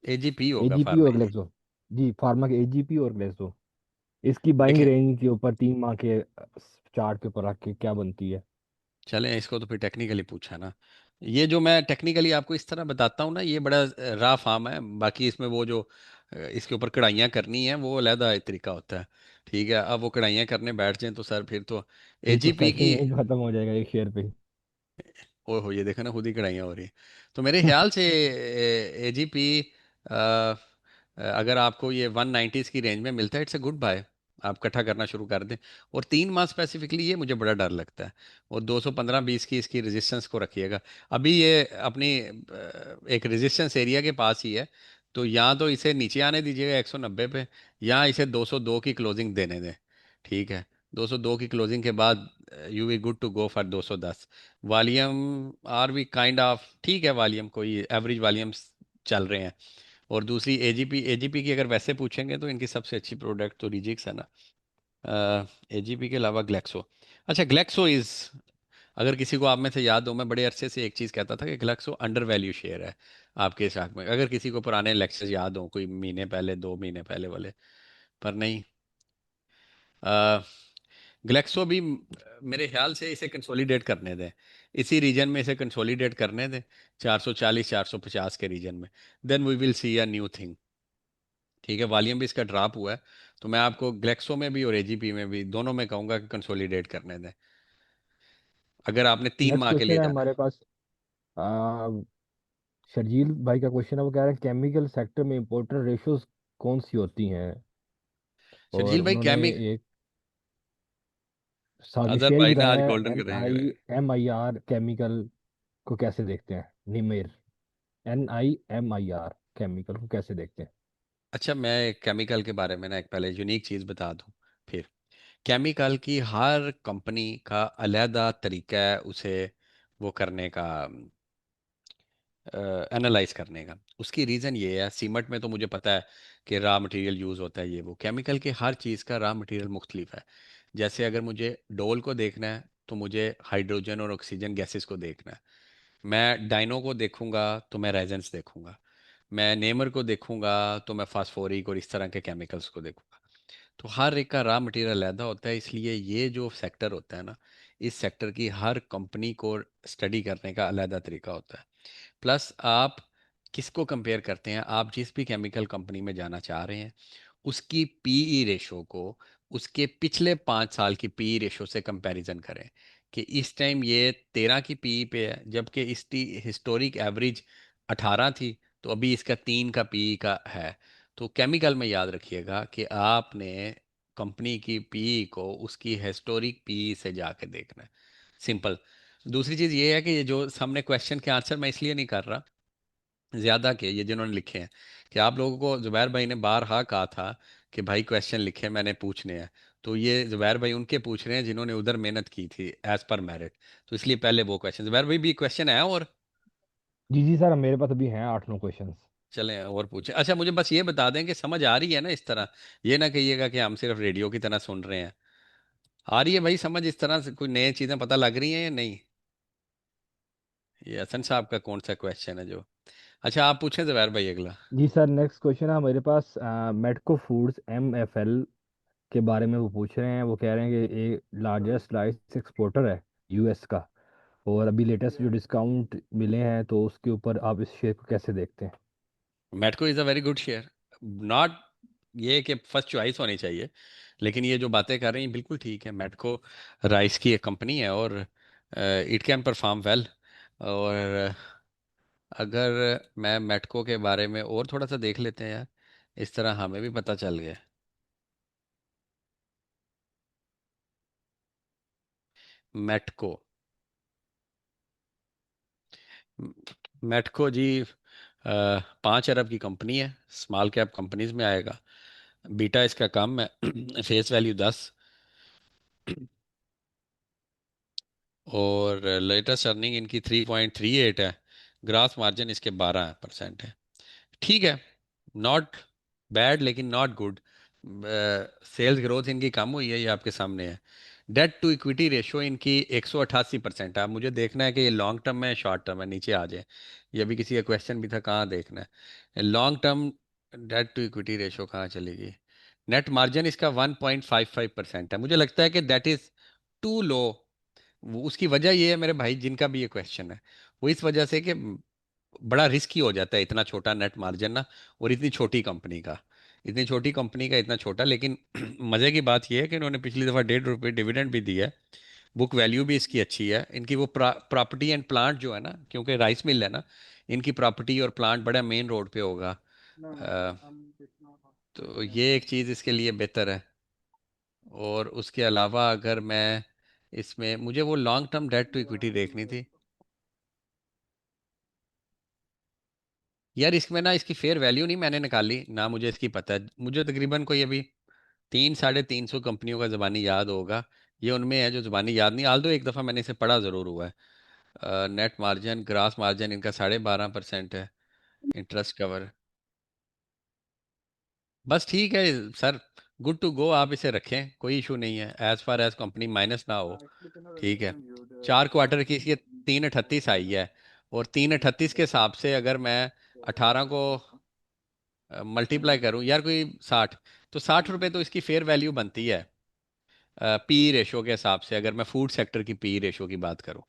एजीपी होगा एजीपी फार्मा। और ग्लेक्सो। जी फार्मा के एजीपी और ग्लेक्सो। इसकी बाइंग देखें, रेंज के ऊपर 3 माह के चार्ट के ऊपर रख के क्या बनती है? चलें इसको तो फिर टेक्निकली पूछा ना। ये जो मैं टेक्निकली आपको इस तरह बताता हूँ ना, ये बड़ा रा फार्म है। बाकी इसमें वो जो इसके ऊपर कढ़ाइयाँ करनी है वो अलहदा एक तरीका होता है। ठीक है, अब वो कढ़ाइयाँ करने बैठ जाएं तो सर फिर तो फिर तो एजीपी सेशन की। यही खत्म हो जाएगा एक शेयर पे ही। ओ हो, ये देखो ना खुद ही कढ़ाइयाँ हो रही हैं। तो मेरे ख्याल से एजीपी अगर आपको ये 190s की रेंज में मिलता है, इट्स ए गुड बाय। आप इकट्ठा करना शुरू कर दें। और 3 माह स्पेसिफिकली ये मुझे बड़ा डर लगता है। और 215-20 की इसकी रेजिस्टेंस को रखिएगा। अभी ये अपनी एक रेजिस्टेंस एरिया के पास ही है। तो या तो इसे नीचे आने दीजिएगा 190 पे, या इसे 202 की क्लोजिंग देने दें। ठीक है, 202 की क्लोजिंग के बाद you we good to go for 210। Volume are we kind of ठीक है, वॉल्यूम कोई एवरेज वॉल्यूम्स चल रहे हैं। और दूसरी एजीपी, एजीपी की अगर वैसे पूछेंगे तो इनकी सबसे अच्छी प्रोडक्ट तो रिजिक्स है ना। एजीपी के अलावा ग्लेक्सो। अच्छा, ग्लेक्सो इज, अगर किसी को आप में से याद हो, मैं बड़े अरसे से एक चीज़ कहता था कि ग्लेक्सो अंडर वैल्यू शेयर है आपके स्टॉक में। अगर किसी को पुराने लेक्चर्स याद हो, कोई महीने पहले 2 महीने पहले वाले, पर नहीं। ग्लेक्सो भी मेरे ख्याल से इसे कंसोलिडेट करने दें, इसी रीजन में इसे कंसोलिडेट करने दें, 440 450 के रीजन में। Then we will see a new thing. ठीक है, वॉल्यूम भी इसका ड्रॉप हुआ है। तो मैं आपको ग्लेक्सो में भी और एजीपी में भी, दोनों में कहूंगा कि कंसोलिडेट करने दें, अगर आपने तीन नेक्स्ट माह के लिए क्वेश्चन है जाना है। हमारे पास। आ, शर्जील भाई का क्वेश्चन है, वो कह रहे हैं केमिकल सेक्टर में इंपॉर्टेंट रेशियोज कौन सी होती हैं? और शर्जील भाई उन्होंने केमी, एक साथ में अदर शेयर भी भाई ने बताया आज है, गोल्डन एन कर रहे आई हैं। एम आई आर केमिकल को कैसे देखते हैं? निमेर, NIMIR केमिकल को कैसे देखते हैं? अच्छा, मैं केमिकल के बारे में ना एक पहले यूनिक चीज़ बता दूं। फिर केमिकल की हर कंपनी का अलहदा तरीका है उसे वो करने का, एनालाइज करने का। उसकी रीज़न ये है, सीमेंट में तो मुझे पता है कि रॉ मटेरियल यूज़ होता है, ये वो केमिकल के हर चीज़ का रॉ मटेरियल मुख्तलिफ है। जैसे अगर मुझे डोल को देखना है तो मुझे हाइड्रोजन और ऑक्सीजन गैसेस को देखना है। मैं डाइनो को देखूंगा तो मैं रेजेंस देखूंगा। मैं नेमर को देखूंगा तो मैं फास्फोरिक और इस तरह के केमिकल्स को देखूंगा। तो हर एक का रॉ मटेरियल अलहदा होता है, इसलिए ये जो सेक्टर होता है ना, इस सेक्टर की हर कंपनी को स्टडी करने का अलहदा तरीका होता है। प्लस आप किसको कंपेयर करते हैं, आप जिस भी केमिकल कंपनी में जाना चाह रहे हैं उसकी पीई रेशो को उसके पिछले 5 साल की पीई रेशो से कंपैरिजन करें कि इस टाइम ये 13 की पीई पे है, जबकि इसकी हिस्टोरिक एवरेज 18 थी, तो अभी इसका 3 का पीई का है। तो केमिकल में याद रखिएगा कि आपने कंपनी की पीई को उसकी हिस्टोरिक पीई से जाके देखना है, सिंपल। दूसरी चीज़ ये है कि ये जो सामने क्वेश्चन के आंसर मैं इसलिए नहीं कर रहा ज्यादा के, ये जिन्होंने लिखे हैं, कि आप लोगों को जुबैर भाई ने बारहा कहा था कि भाई क्वेश्चन लिखे मैंने पूछने हैं, तो ये जुबैर भाई उनके पूछ रहे हैं जिन्होंने उधर मेहनत की थी एज पर मेरिट। तो इसलिए पहले वो क्वेश्चन, जुबैर भाई भी क्वेश्चन है और जी जी सर, मेरे पास अभी हैं 8-9 क्वेश्चंस। चलें और पूछें। अच्छा मुझे बस ये बता दें कि समझ आ रही है ना इस तरह, ये ना कहिएगा कि हम सिर्फ रेडियो की तरह सुन रहे हैं। आ रही है भाई समझ, इस तरह से कोई नई चीज़ें पता लग रही हैं या नहीं? ये हसन साहब का कौन सा क्वेश्चन है जो, अच्छा आप पूछें जुबैर भाई अगला। जी सर, नेक्स्ट क्वेश्चन है मेरे पास। मेडको फूड्स MFL के बारे में वो पूछ रहे हैं। वो कह रहे हैं कि ये लार्जेस्ट राइस एक्सपोर्टर है US का, और अभी लेटेस्ट जो डिस्काउंट मिले हैं तो उसके ऊपर आप इस शेयर को कैसे देखते हैं? Metco is a very good share, not ये कि फर्स्ट चॉइस होनी चाहिए, लेकिन ये जो बातें कर रही हैं बिल्कुल ठीक है। मेटको राइस की एक कंपनी है और इट कैन परफॉर्म वेल। और अगर मैं मेटको के बारे में और थोड़ा सा देख लेते हैं यार, इस तरह हमें भी पता चल गया। मेटको, मेटको जी 5 अरब की कंपनी है, स्मॉल कैप कंपनीज में आएगा। बीटा इसका कम है फेस वैल्यू 10, और लेटेस्ट अर्निंग इनकी 3.38 है, ग्रास मार्जिन इसके 12% है। ठीक है, नॉट बैड लेकिन नॉट गुड। सेल्स ग्रोथ इनकी कम हुई है, ये आपके सामने है। डेट टू इक्विटी रेशो इनकी 188% है। अब मुझे देखना है कि ये लॉन्ग टर्म है शॉर्ट टर्म है, नीचे आ जाए। ये भी किसी का क्वेश्चन भी था, कहाँ देखना है long term debt to equity ratio कहाँ चलेगी। नेट मार्जिन इसका 1.55% है, मुझे लगता है कि दैट इज टू लो। वो उसकी वजह ये है मेरे भाई, जिनका भी ये क्वेश्चन है, वो इस वजह से कि बड़ा रिस्की हो जाता है इतना छोटा नेट मार्जिन ना, और इतनी छोटी कंपनी का, इतनी छोटी कंपनी का इतना छोटा। लेकिन मज़े की बात यह है कि इन्होंने पिछली दफ़ा 1.5 रुपये डिविडेंड भी दिया है। बुक वैल्यू भी इसकी अच्छी है। इनकी वो प्रॉपर्टी एंड प्लांट जो है ना, क्योंकि राइस मिल है ना, इनकी प्रॉपर्टी और प्लांट बड़ा मेन रोड पे होगा। अ, तो ये एक चीज़ इसके लिए बेहतर है। और उसके अलावा अगर मैं इसमें, मुझे वो long term debt to equity देखनी थी यार, इसमें ना इसकी फेयर वैल्यू नहीं मैंने निकाली ना, मुझे इसकी पता है। मुझे तकरीबन कोई अभी 300-350 कंपनियों का ज़बानी याद होगा, ये उनमें है जो ज़बानी याद नहीं। आल दो एक दफ़ा मैंने इसे पढ़ा ज़रूर हुआ है। नेट मार्जिन ग्रास मार्जिन इनका 12.5% है। इंटरेस्ट कवर बस ठीक है सर, गुड टू गो, आप इसे रखें, कोई इशू नहीं है, as far as company minus ना हो। ठीक है, 4 क्वार्टर की इसकी 338 आई है, और 338 के हिसाब से अगर मैं 18 को मल्टीप्लाई करूं यार, कोई 60, तो 60 रुपए तो इसकी फेयर वैल्यू बनती है पी रेशो के हिसाब से, अगर मैं फूड सेक्टर की पी रेशो की बात करूं।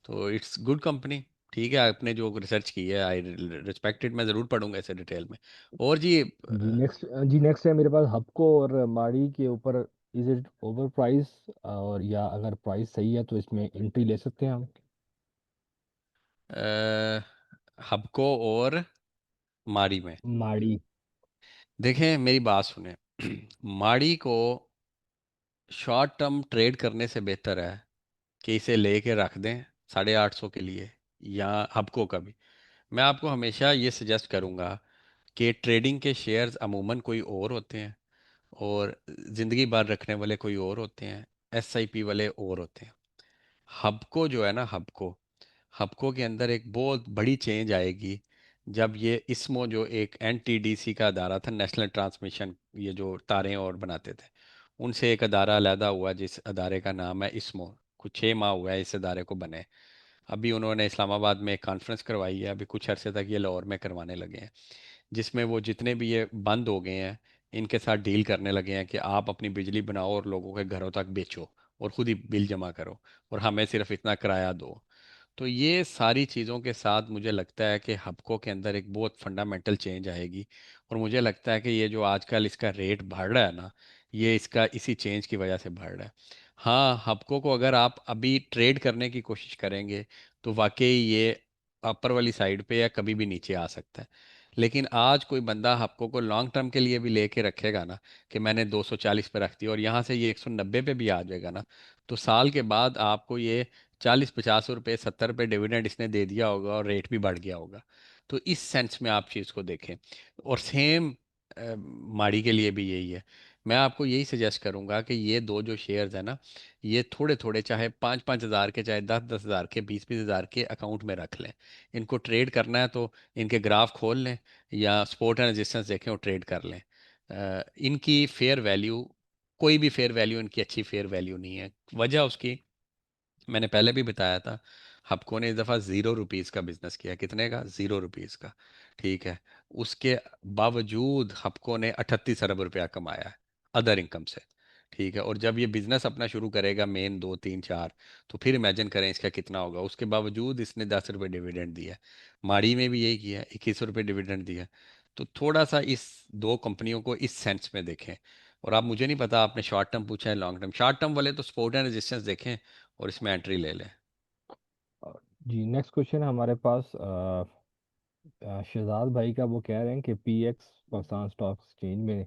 तो इट्स गुड कंपनी। ठीक है, आपने जो रिसर्च की है आई रिस्पेक्टेड, मैं ज़रूर पढ़ूंगा इसे डिटेल में। और जी जी नेक्स्ट है मेरे पास हबको और माड़ी के ऊपर। इज इट ओवर प्राइस, और या अगर प्राइस सही है तो इसमें एंट्री ले सकते हैं हम? हबको और माड़ी में, माड़ी। देखें मेरी बात सुने माड़ी को शॉर्ट टर्म ट्रेड करने से बेहतर है कि इसे लेके रख दें 850 के लिए, या हबको का भी। मैं आपको हमेशा ये सजेस्ट करूंगा कि ट्रेडिंग के शेयर्स अमूमन कोई और होते हैं, और ज़िंदगी भर रखने वाले कोई और होते हैं, एसआईपी वाले और होते हैं। हबको जो है ना, हबको, हबको के अंदर एक बहुत बड़ी चेंज आएगी जब ये इसमो, जो एक एनटीडीसी का अदारा था, नेशनल ट्रांसमिशन, ये जो तारें और बनाते थे, उनसे एक अदारा अलहदा हुआ जिस अदारे का नाम है इसमो। कुछ 6 माह हुआ है इस अदारे को बने। अभी उन्होंने इस्लामाबाद में एक कॉन्फ्रेंस करवाई है, अभी कुछ अरसे तक ये लाहौर में करवाने लगे हैं, जिसमें वो जितने भी ये बंद हो गए हैं इनके साथ डील करने लगे हैं कि आप अपनी बिजली बनाओ और लोगों के घरों तक बेचो, और ख़ुद ही बिल जमा करो, और हमें सिर्फ इतना किराया दो। तो ये सारी चीज़ों के साथ मुझे लगता है कि हबको के अंदर एक बहुत फंडामेंटल चेंज आएगी। और मुझे लगता है कि ये जो आजकल इसका रेट बढ़ रहा है ना, ये इसका इसी चेंज की वजह से बढ़ रहा है। हाँ, हबको को अगर आप अभी ट्रेड करने की कोशिश करेंगे तो वाकई ये अपर वाली साइड पे या कभी भी नीचे आ सकता है। लेकिन आज कोई बंदा हप्को को लॉन्ग टर्म के लिए भी लेके रखेगा ना, कि मैंने 240 पे रख दिया और यहाँ से ये 190 पे भी आ जाएगा ना, तो साल के बाद आपको ये 40-50 रुपए 70 रुपए डिविडेंड इसने दे दिया होगा और रेट भी बढ़ गया होगा। तो इस सेंस में आप चीज़ को देखें। और सेम माड़ी के लिए भी यही है। मैं आपको यही सजेस्ट करूंगा कि ये दो जो शेयर्स है ना, ये थोड़े थोड़े, चाहे 5-5 हज़ार के, चाहे 10-10 हज़ार के, 20-20 हज़ार के अकाउंट में रख लें। इनको ट्रेड करना है तो इनके ग्राफ खोल लें या सपोर्ट एंड रेजिस्टेंस देखें और ट्रेड कर लें। इनकी फेयर वैल्यू, कोई भी फेयर वैल्यू इनकी अच्छी फेयर वैल्यू नहीं है। वजह उसकी मैंने पहले भी बताया था। हप्को ने इस दफ़ा 0 रुपीज़ का बिजनेस किया। कितने का? 0 रुपीज़ का। ठीक है। उसके बावजूद हप्को ने 38 अरब रुपया कमाया है अदर इनकम से। ठीक है। और जब ये बिजनेस अपना शुरू करेगा मेन 2-3-4, तो फिर इमेजिन करें इसका कितना होगा। उसके बावजूद इसने 10 रुपये डिविडेंड दिया। माड़ी में भी यही किया, 21 रुपये डिविडेंड दिया। तो थोड़ा सा इस दो कंपनियों को इस सेंस में देखें। और आप, मुझे नहीं पता आपने शॉर्ट टर्म पूछा है लॉन्ग टर्म, शॉर्ट टर्म वाले तो सपोर्ट एंड रेजिस्टेंस देखें और इसमें एंट्री ले लें। जी नेक्स्ट क्वेश्चन है हमारे पास शहजाद भाई का। वो कह रहे हैं कि पीएक्स पाकिस्तान स्टॉक एक्सचेंज में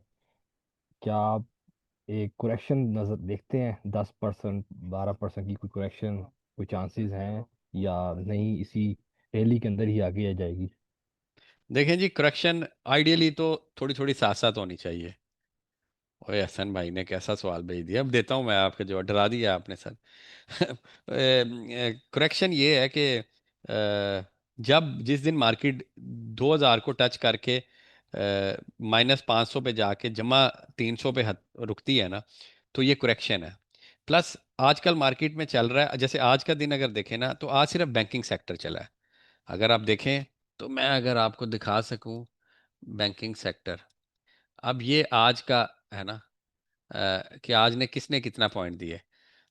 क्या आप एक करेक्शन नजर देखते हैं? 10% 12% की कोई करेक्शन, कोई चांसेस हैं या नहीं, इसी रैली के अंदर ही आगे आ जाएगी? देखें जी, करेक्शन आइडियली तो थोड़ी थोड़ी साथ साथ होनी चाहिए। ओए हसन भाई ने कैसा सवाल भेज दिया। अब देता हूं मैं आपका जवाब, डरा दिया आपने सर। करेक्शन ये है कि जब जिस दिन मार्केट 2000 को टच करके -500 पे जाके जमा 300 पे रुकती है ना, तो ये करेक्शन है। प्लस आजकल मार्केट में चल रहा है, जैसे आज का दिन अगर देखें ना, तो आज सिर्फ बैंकिंग सेक्टर चला है। अगर आप देखें तो मैं अगर आपको दिखा सकूं बैंकिंग सेक्टर, अब ये आज का है ना, कि आज ने किसने कितना पॉइंट दिए।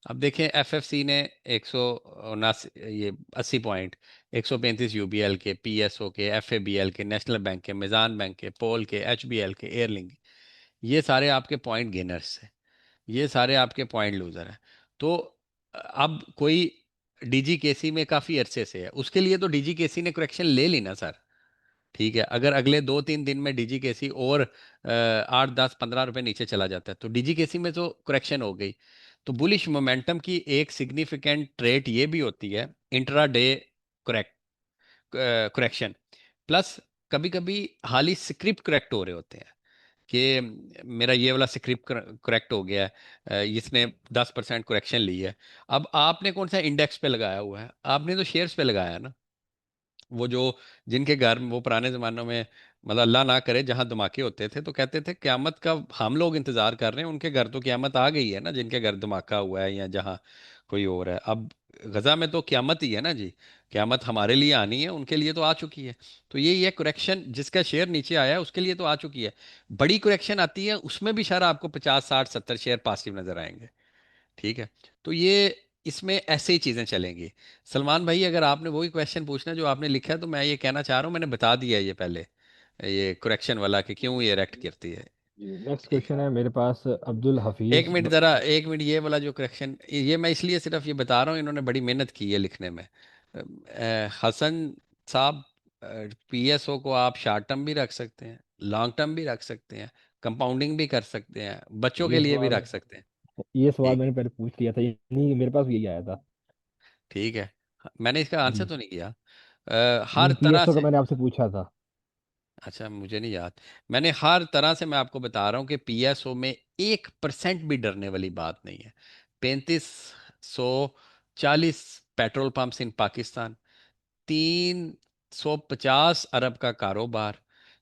अब देखें एफएफसी ने 179, ये 80 पॉइंट, 135 यूबीएल के, पीएसओ के, एफएबीएल के, नेशनल बैंक के, मिजान बैंक के, पोल के, एचबीएल के, एयरलिंक, ये सारे आपके पॉइंट गेनर्स है। ये सारे आपके पॉइंट लूजर हैं। तो अब कोई डीजीकेसी में काफ़ी अरसे से है, उसके लिए तो डीजीकेसी ने करेक्शन ले ली ना सर। ठीक है। अगर अगले 2-3 दिन में डीजीकेसी और 8-10-15 रुपए नीचे चला जाता है, तो डीजीकेसी में तो करेक्शन हो गई। तो बुलिश मोमेंटम की एक सिग्निफिकेंट ट्रेट ये भी होती है, intra day correct correction. Plus कभी कभी हाल ही स्क्रिप्ट करेक्ट हो रहे होते हैं कि मेरा ये वाला स्क्रिप्ट करेक्ट हो गया है, इसने 10% करेक्शन ली है। अब आपने कौन सा इंडेक्स पे लगाया हुआ है? आपने तो शेयर्स पे लगाया है ना। वो जो जिनके घर वो पुराने ज़मानों में, मतलब अल्लाह ना करे, जहाँ धमाके होते थे तो कहते थे क्यामत का हम लोग इंतज़ार कर रहे हैं, उनके घर तो क्यामत आ गई है ना, जिनके घर धमाका हुआ है या जहाँ कोई और है। अब गज़ा में तो क्यामत ही है ना जी। क्यामत हमारे लिए आनी है, उनके लिए तो आ चुकी है। तो यही है करेक्शन, जिसका शेयर नीचे आया है उसके लिए तो आ चुकी है। बड़ी करेक्शन आती है उसमें भी शायद आपको 50-60-70 शेयर पॉजिटिव नज़र आएंगे। ठीक है। तो ये इसमें ऐसे ही चीज़ें चलेंगी। सलमान भाई, अगर आपने वही क्वेश्चन पूछना जो आपने लिखा है, तो मैं ये कहना चाह रहा हूँ, मैंने बता दिया है ये पहले, ये करेक्शन वाला कि क्यों ये रेक्ट करती है। जी नेक्स्ट ठीक है। क्वेश्चन है मेरे पास अब्दुल एक हफीज मिनट ज़रा, एक मिनट, ये वाला जो करेक्शन, ये मैं इसलिए सिर्फ ये बता रहा हूँ, इन्होंने बड़ी मेहनत की है लिखने में। हसन साहब, पीएसओ को आप शॉर्ट टर्म भी रख सकते हैं, लॉन्ग टर्म भी रख सकते हैं, कंपाउंडिंग भी कर सकते हैं, बच्चों के ये लिए भी सवाल रख सकते हैं। ये सवाल ठीक मैंने पहले पूछ लिया था, ये नहीं मेरे पास भी यही आया था। ठीक है। मैंने इसका आंसर जी तो नहीं किया। हर नहीं, तरह पीएसओ का से, मैंने आपसे पूछा था। अच्छा मुझे नहीं याद। मैंने हर तरह से मैं आपको बता रहा हूँ कि पीएसओ में 1% भी डरने वाली बात नहीं है। 3540 पेट्रोल पंप्स इन पाकिस्तान, 350 अरब का कारोबार,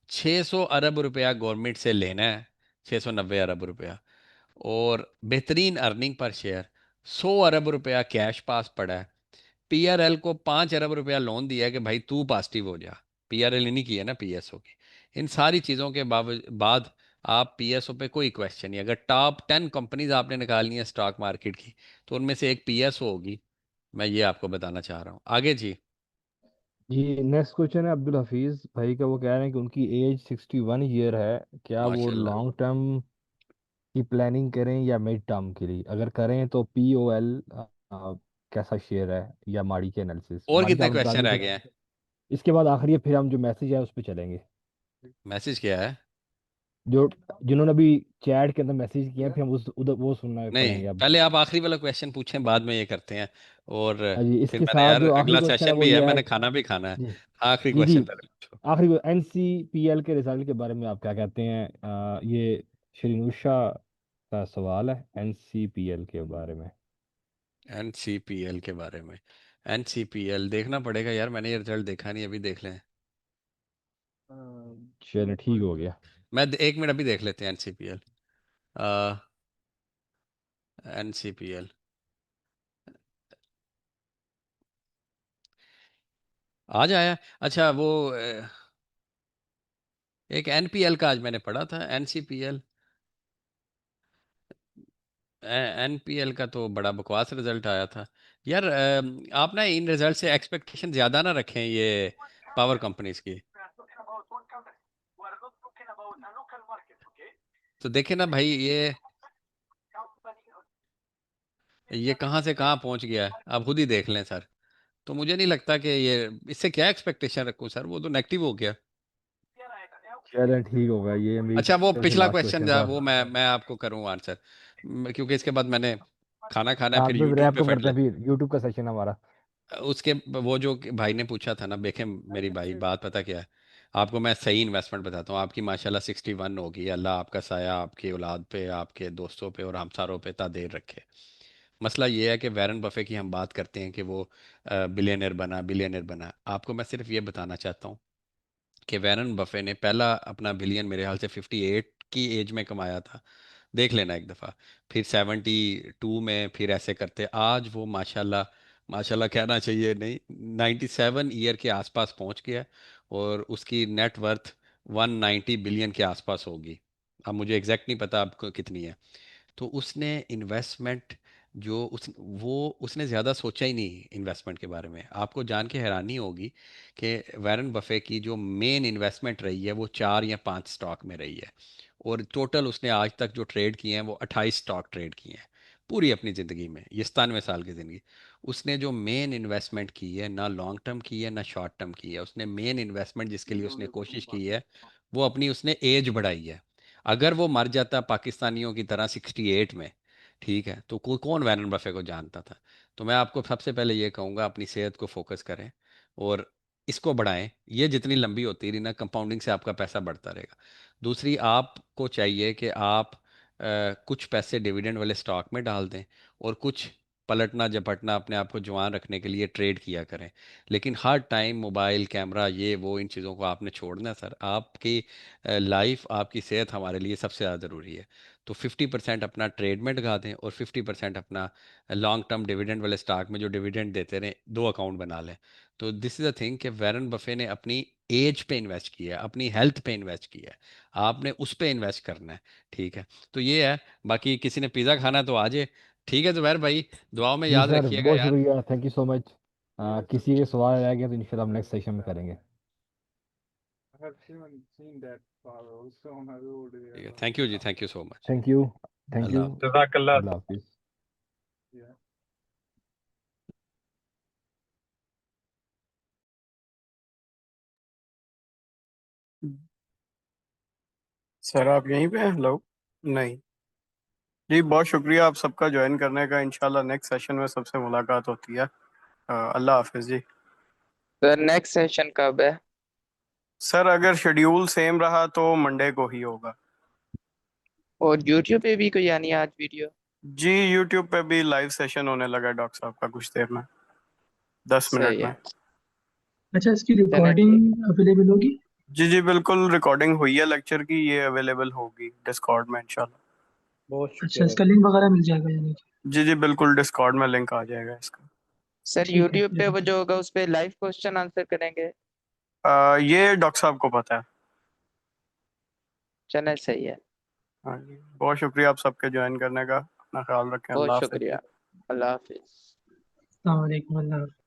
600 अरब रुपया गवर्नमेंट से लेना है, 690 अरब रुपया, और बेहतरीन अर्निंग पर शेयर, 100 अरब रुपया कैश पास पड़ा है। पीआरएल को 5 अरब रुपया लोन दिया है कि भाई तू पॉजिटिव हो जा। पीआरएल नहीं की है ना पीएसओ की। इन सारी चीज़ों के बाद आप पीएसओ पे कोई क्वेश्चन नहीं। अगर टॉप 10 कंपनीज आपने निकालनी है स्टॉक मार्केट की, तो उनमें से एक पीएसओ होगी। मैं ये आपको बताना चाह रहा हूँ। आगे जी। जी नेक्स्ट क्वेश्चन है अब्दुल हफीज भाई का। वो कह रहे हैं कि उनकी एज 61 ईयर है, क्या वो माशाल्लाह। लॉन्ग टर्म की प्लानिंग करें या मिड टर्म के लिए? अगर करें तो POL कैसा शेयर है, या माड़ी के एनालिसिस? और माड़ी का कितने आपने बता क्वेश्चन दिया रह था। गए हैं? इसके बाद आखिरी है, फिर हम जो मैसेज है उस पर चलेंगे। मैसेज क्या है? जो जिन्होंने अभी चैट के अंदर मैसेज किया, फिर हम उस उधर वो सुनना नहीं, पढ़ेंगे अब। पहले आप आखिरी वाला क्वेश्चन पूछें, बाद में ये करते हैं। और हाँ जी, फिर इसके मैंने साथ यार जो आखिरी अगला क्वेश्चन है सेशन वो भी है, ये है। मैंने खाना भी खाना है। जी आखिरी जी जी, क्वेश्चन पहले पूछो। आखिरी एनसीपीएल के रिजल्ट के बारे में आप क्या कहते हैं? ये श्रीनुषा का सवाल है एनसीपीएल के बारे में। एनसीपीएल के बारे में? एनसीपीएल देखना पड़ेगा यार, मैंने ये रिजल्ट देखा नहीं, अभी देख लें। चलो ठीक हो गया। एक मिनट, अभी देख लेते हैं एनसीपीएल। एनसीपीएल आज आया? अच्छा, वो एक एनपीएल का आज मैंने पढ़ा था। एनसीपीएल एनपीएल का तो बड़ा बकवास रिजल्ट आया था यार। आप ना इन रिजल्ट से एक्सपेक्टेशन ज़्यादा ना रखें ये पावर कंपनीज की। तो देखे ना भाई, ये कहाँ से कहाँ पहुंच गया है, आप खुद ही देख लें सर। तो मुझे नहीं लगता कि ये, इससे क्या एक्सपेक्टेशन रखूं सर, वो तो नेगेटिव हो गया। चलो ठीक होगा, ये मेरी अच्छा, वो तरफ से पिछला लास्ट क्वेश्चन क्वेश्चन था, था। वो मैं आपको करूँ आंसर, क्योंकि इसके बाद मैंने खाना खाना है, हाँ फिर तो यूट्यूब रैप पे अप करते फट। हैं, फिर यूट्यूब का सेशन हमारा। उसके वो जो भाई ने पूछा था ना, देखें मेरी भाई बात पता क्या है, आपको मैं सही इन्वेस्टमेंट बताता हूँ। आपकी माशाल्लाह 61 होगी, अल्लाह आपका साया आपकी औलाद पे, आपके दोस्तों पे और हमसारों पे ता देर रखे। मसला ये है कि वैरन बफे की हम बात करते हैं कि वो बिलियनर बना, बिलियनर बना। आपको मैं सिर्फ ये बताना चाहता हूँ कि वैरन बफे ने पहला अपना बिलियन मेरे ख्याल से 58 की एज में कमाया था, देख लेना एक दफ़ा। फिर 72 में, फिर ऐसे करते आज वो माशाल्लाह, माशाल्लाह कहना चाहिए, नहीं 97 ईयर के आसपास पहुंच गया। और उसकी नेट वर्थ 190 बिलियन के आसपास होगी। अब मुझे एग्जैक्ट नहीं पता आपको कितनी है। तो उसने इन्वेस्टमेंट जो वो उसने ज़्यादा सोचा ही नहीं इन्वेस्टमेंट के बारे में। आपको जान के हैरानी होगी कि वैरन बफे की जो मेन इन्वेस्टमेंट रही है वो 4 या 5 स्टॉक में रही है। और टोटल उसने आज तक जो ट्रेड किए हैं वो 28 स्टॉक ट्रेड किए हैं पूरी अपनी ज़िंदगी में, ये 97 साल की ज़िंदगी। उसने जो मेन इन्वेस्टमेंट की है, ना लॉन्ग टर्म की है ना शॉर्ट टर्म की है, उसने मेन इन्वेस्टमेंट जिसके लिए उसने कोशिश की है वो अपनी उसने एज बढ़ाई है। अगर वो मर जाता पाकिस्तानियों की तरह 68 में, ठीक है, तो कोई कौन वैरन बफे को जानता था। तो मैं आपको सबसे पहले ये कहूँगा, अपनी सेहत को फोकस करें और इसको बढ़ाएं। ये जितनी लंबी होती रही ना, कंपाउंडिंग से आपका पैसा बढ़ता रहेगा। दूसरी, आपको चाहिए कि आप कुछ पैसे डिविडेंड वाले स्टॉक में डाल दें और कुछ पलटना झपटना अपने आप को जवान रखने के लिए ट्रेड किया करें। लेकिन हर टाइम मोबाइल कैमरा ये वो इन चीज़ों को आपने छोड़ना है सर। आपकी लाइफ, आपकी सेहत हमारे लिए सबसे ज़्यादा ज़रूरी है। तो 50% अपना ट्रेड में लगा दें और 50% अपना लॉन्ग टर्म डिविडेंड वाले स्टॉक में जो डिविडेंड देते रहें, 2 अकाउंट बना लें। तो दिस इज़ अ थिंग कि वैरन बफे ने अपनी एज पे इन्वेस्ट किया है, अपनी हेल्थ पे इन्वेस्ट किया है, आपने उस पे इन्वेस्ट करना है। ठीक है, तो ये है। बाकी किसी ने पिज़्ज़ा खाना है तो आ जाए। ठीक है जुबैर भाई, दुआओं में जी याद सर, रखिएगा बहुत यार। शुक्रिया, थैंक यू सो मच। किसी के सवाल रह गए तो इंशाल्लाह हम नेक्स्ट सेशन में करेंगे। ठीक है, thank you ji, thank you so much. Thank you. Thank अल्लाह यू। हाफ़िज़। अल्लाह हाफिज। सर आप यहीं पे हैं? हेलो। नहीं। जी बहुत शुक्रिया आप सबका ज्वाइन करने का। इंशाल्लाह नेक्स्ट सेशन में सबसे मुलाकात होती है। अल्लाह हाफिज जी। सर नेक्स्ट सेशन कब है? सर अगर शेड्यूल सेम रहा तो मंडे को ही होगा। और यूट्यूब पे भी कोई आनी है आज वीडियो? जी यूट्यूब पे भी लाइव सेशन होने लगा डॉक्टर साहब का कुछ देर में, 10 मिनट सही में। है, अच्छा, इसकी चलें ठीक है। रिकॉर्डिंग अवेलेबल होगी? जी जी बिल्कुल, रिकॉर्डिंग हुई है लेक्चर की, ये अवेलेबल होगी डिस्कॉर्ड में इंशाल्लाह। अच्छा, इसका लिंक वगैरह मिल जाएगा यानी कि? जी जी बिल्कुल, डिस्कॉर्ड में लिंक आ जाएगा इसका। सर ठीक है, यूट्यूब पे वो जज़ाकल्लाह। जो होगा उस पे लाइव क्वेश्चन आंसर करेंगे? ये डॉक्टर साहब को पता है। चलें सही है, हाँ जी, बहुत शुक्रिया आप सबके ज्वाइन करने का। अपना ख्याल रखें। बहुत अल्लाह हाफिज। शुक्रिया। अल्लाह हाफिज। अस्सलाम वालेकुम, अल्लाह हाफ़िज़।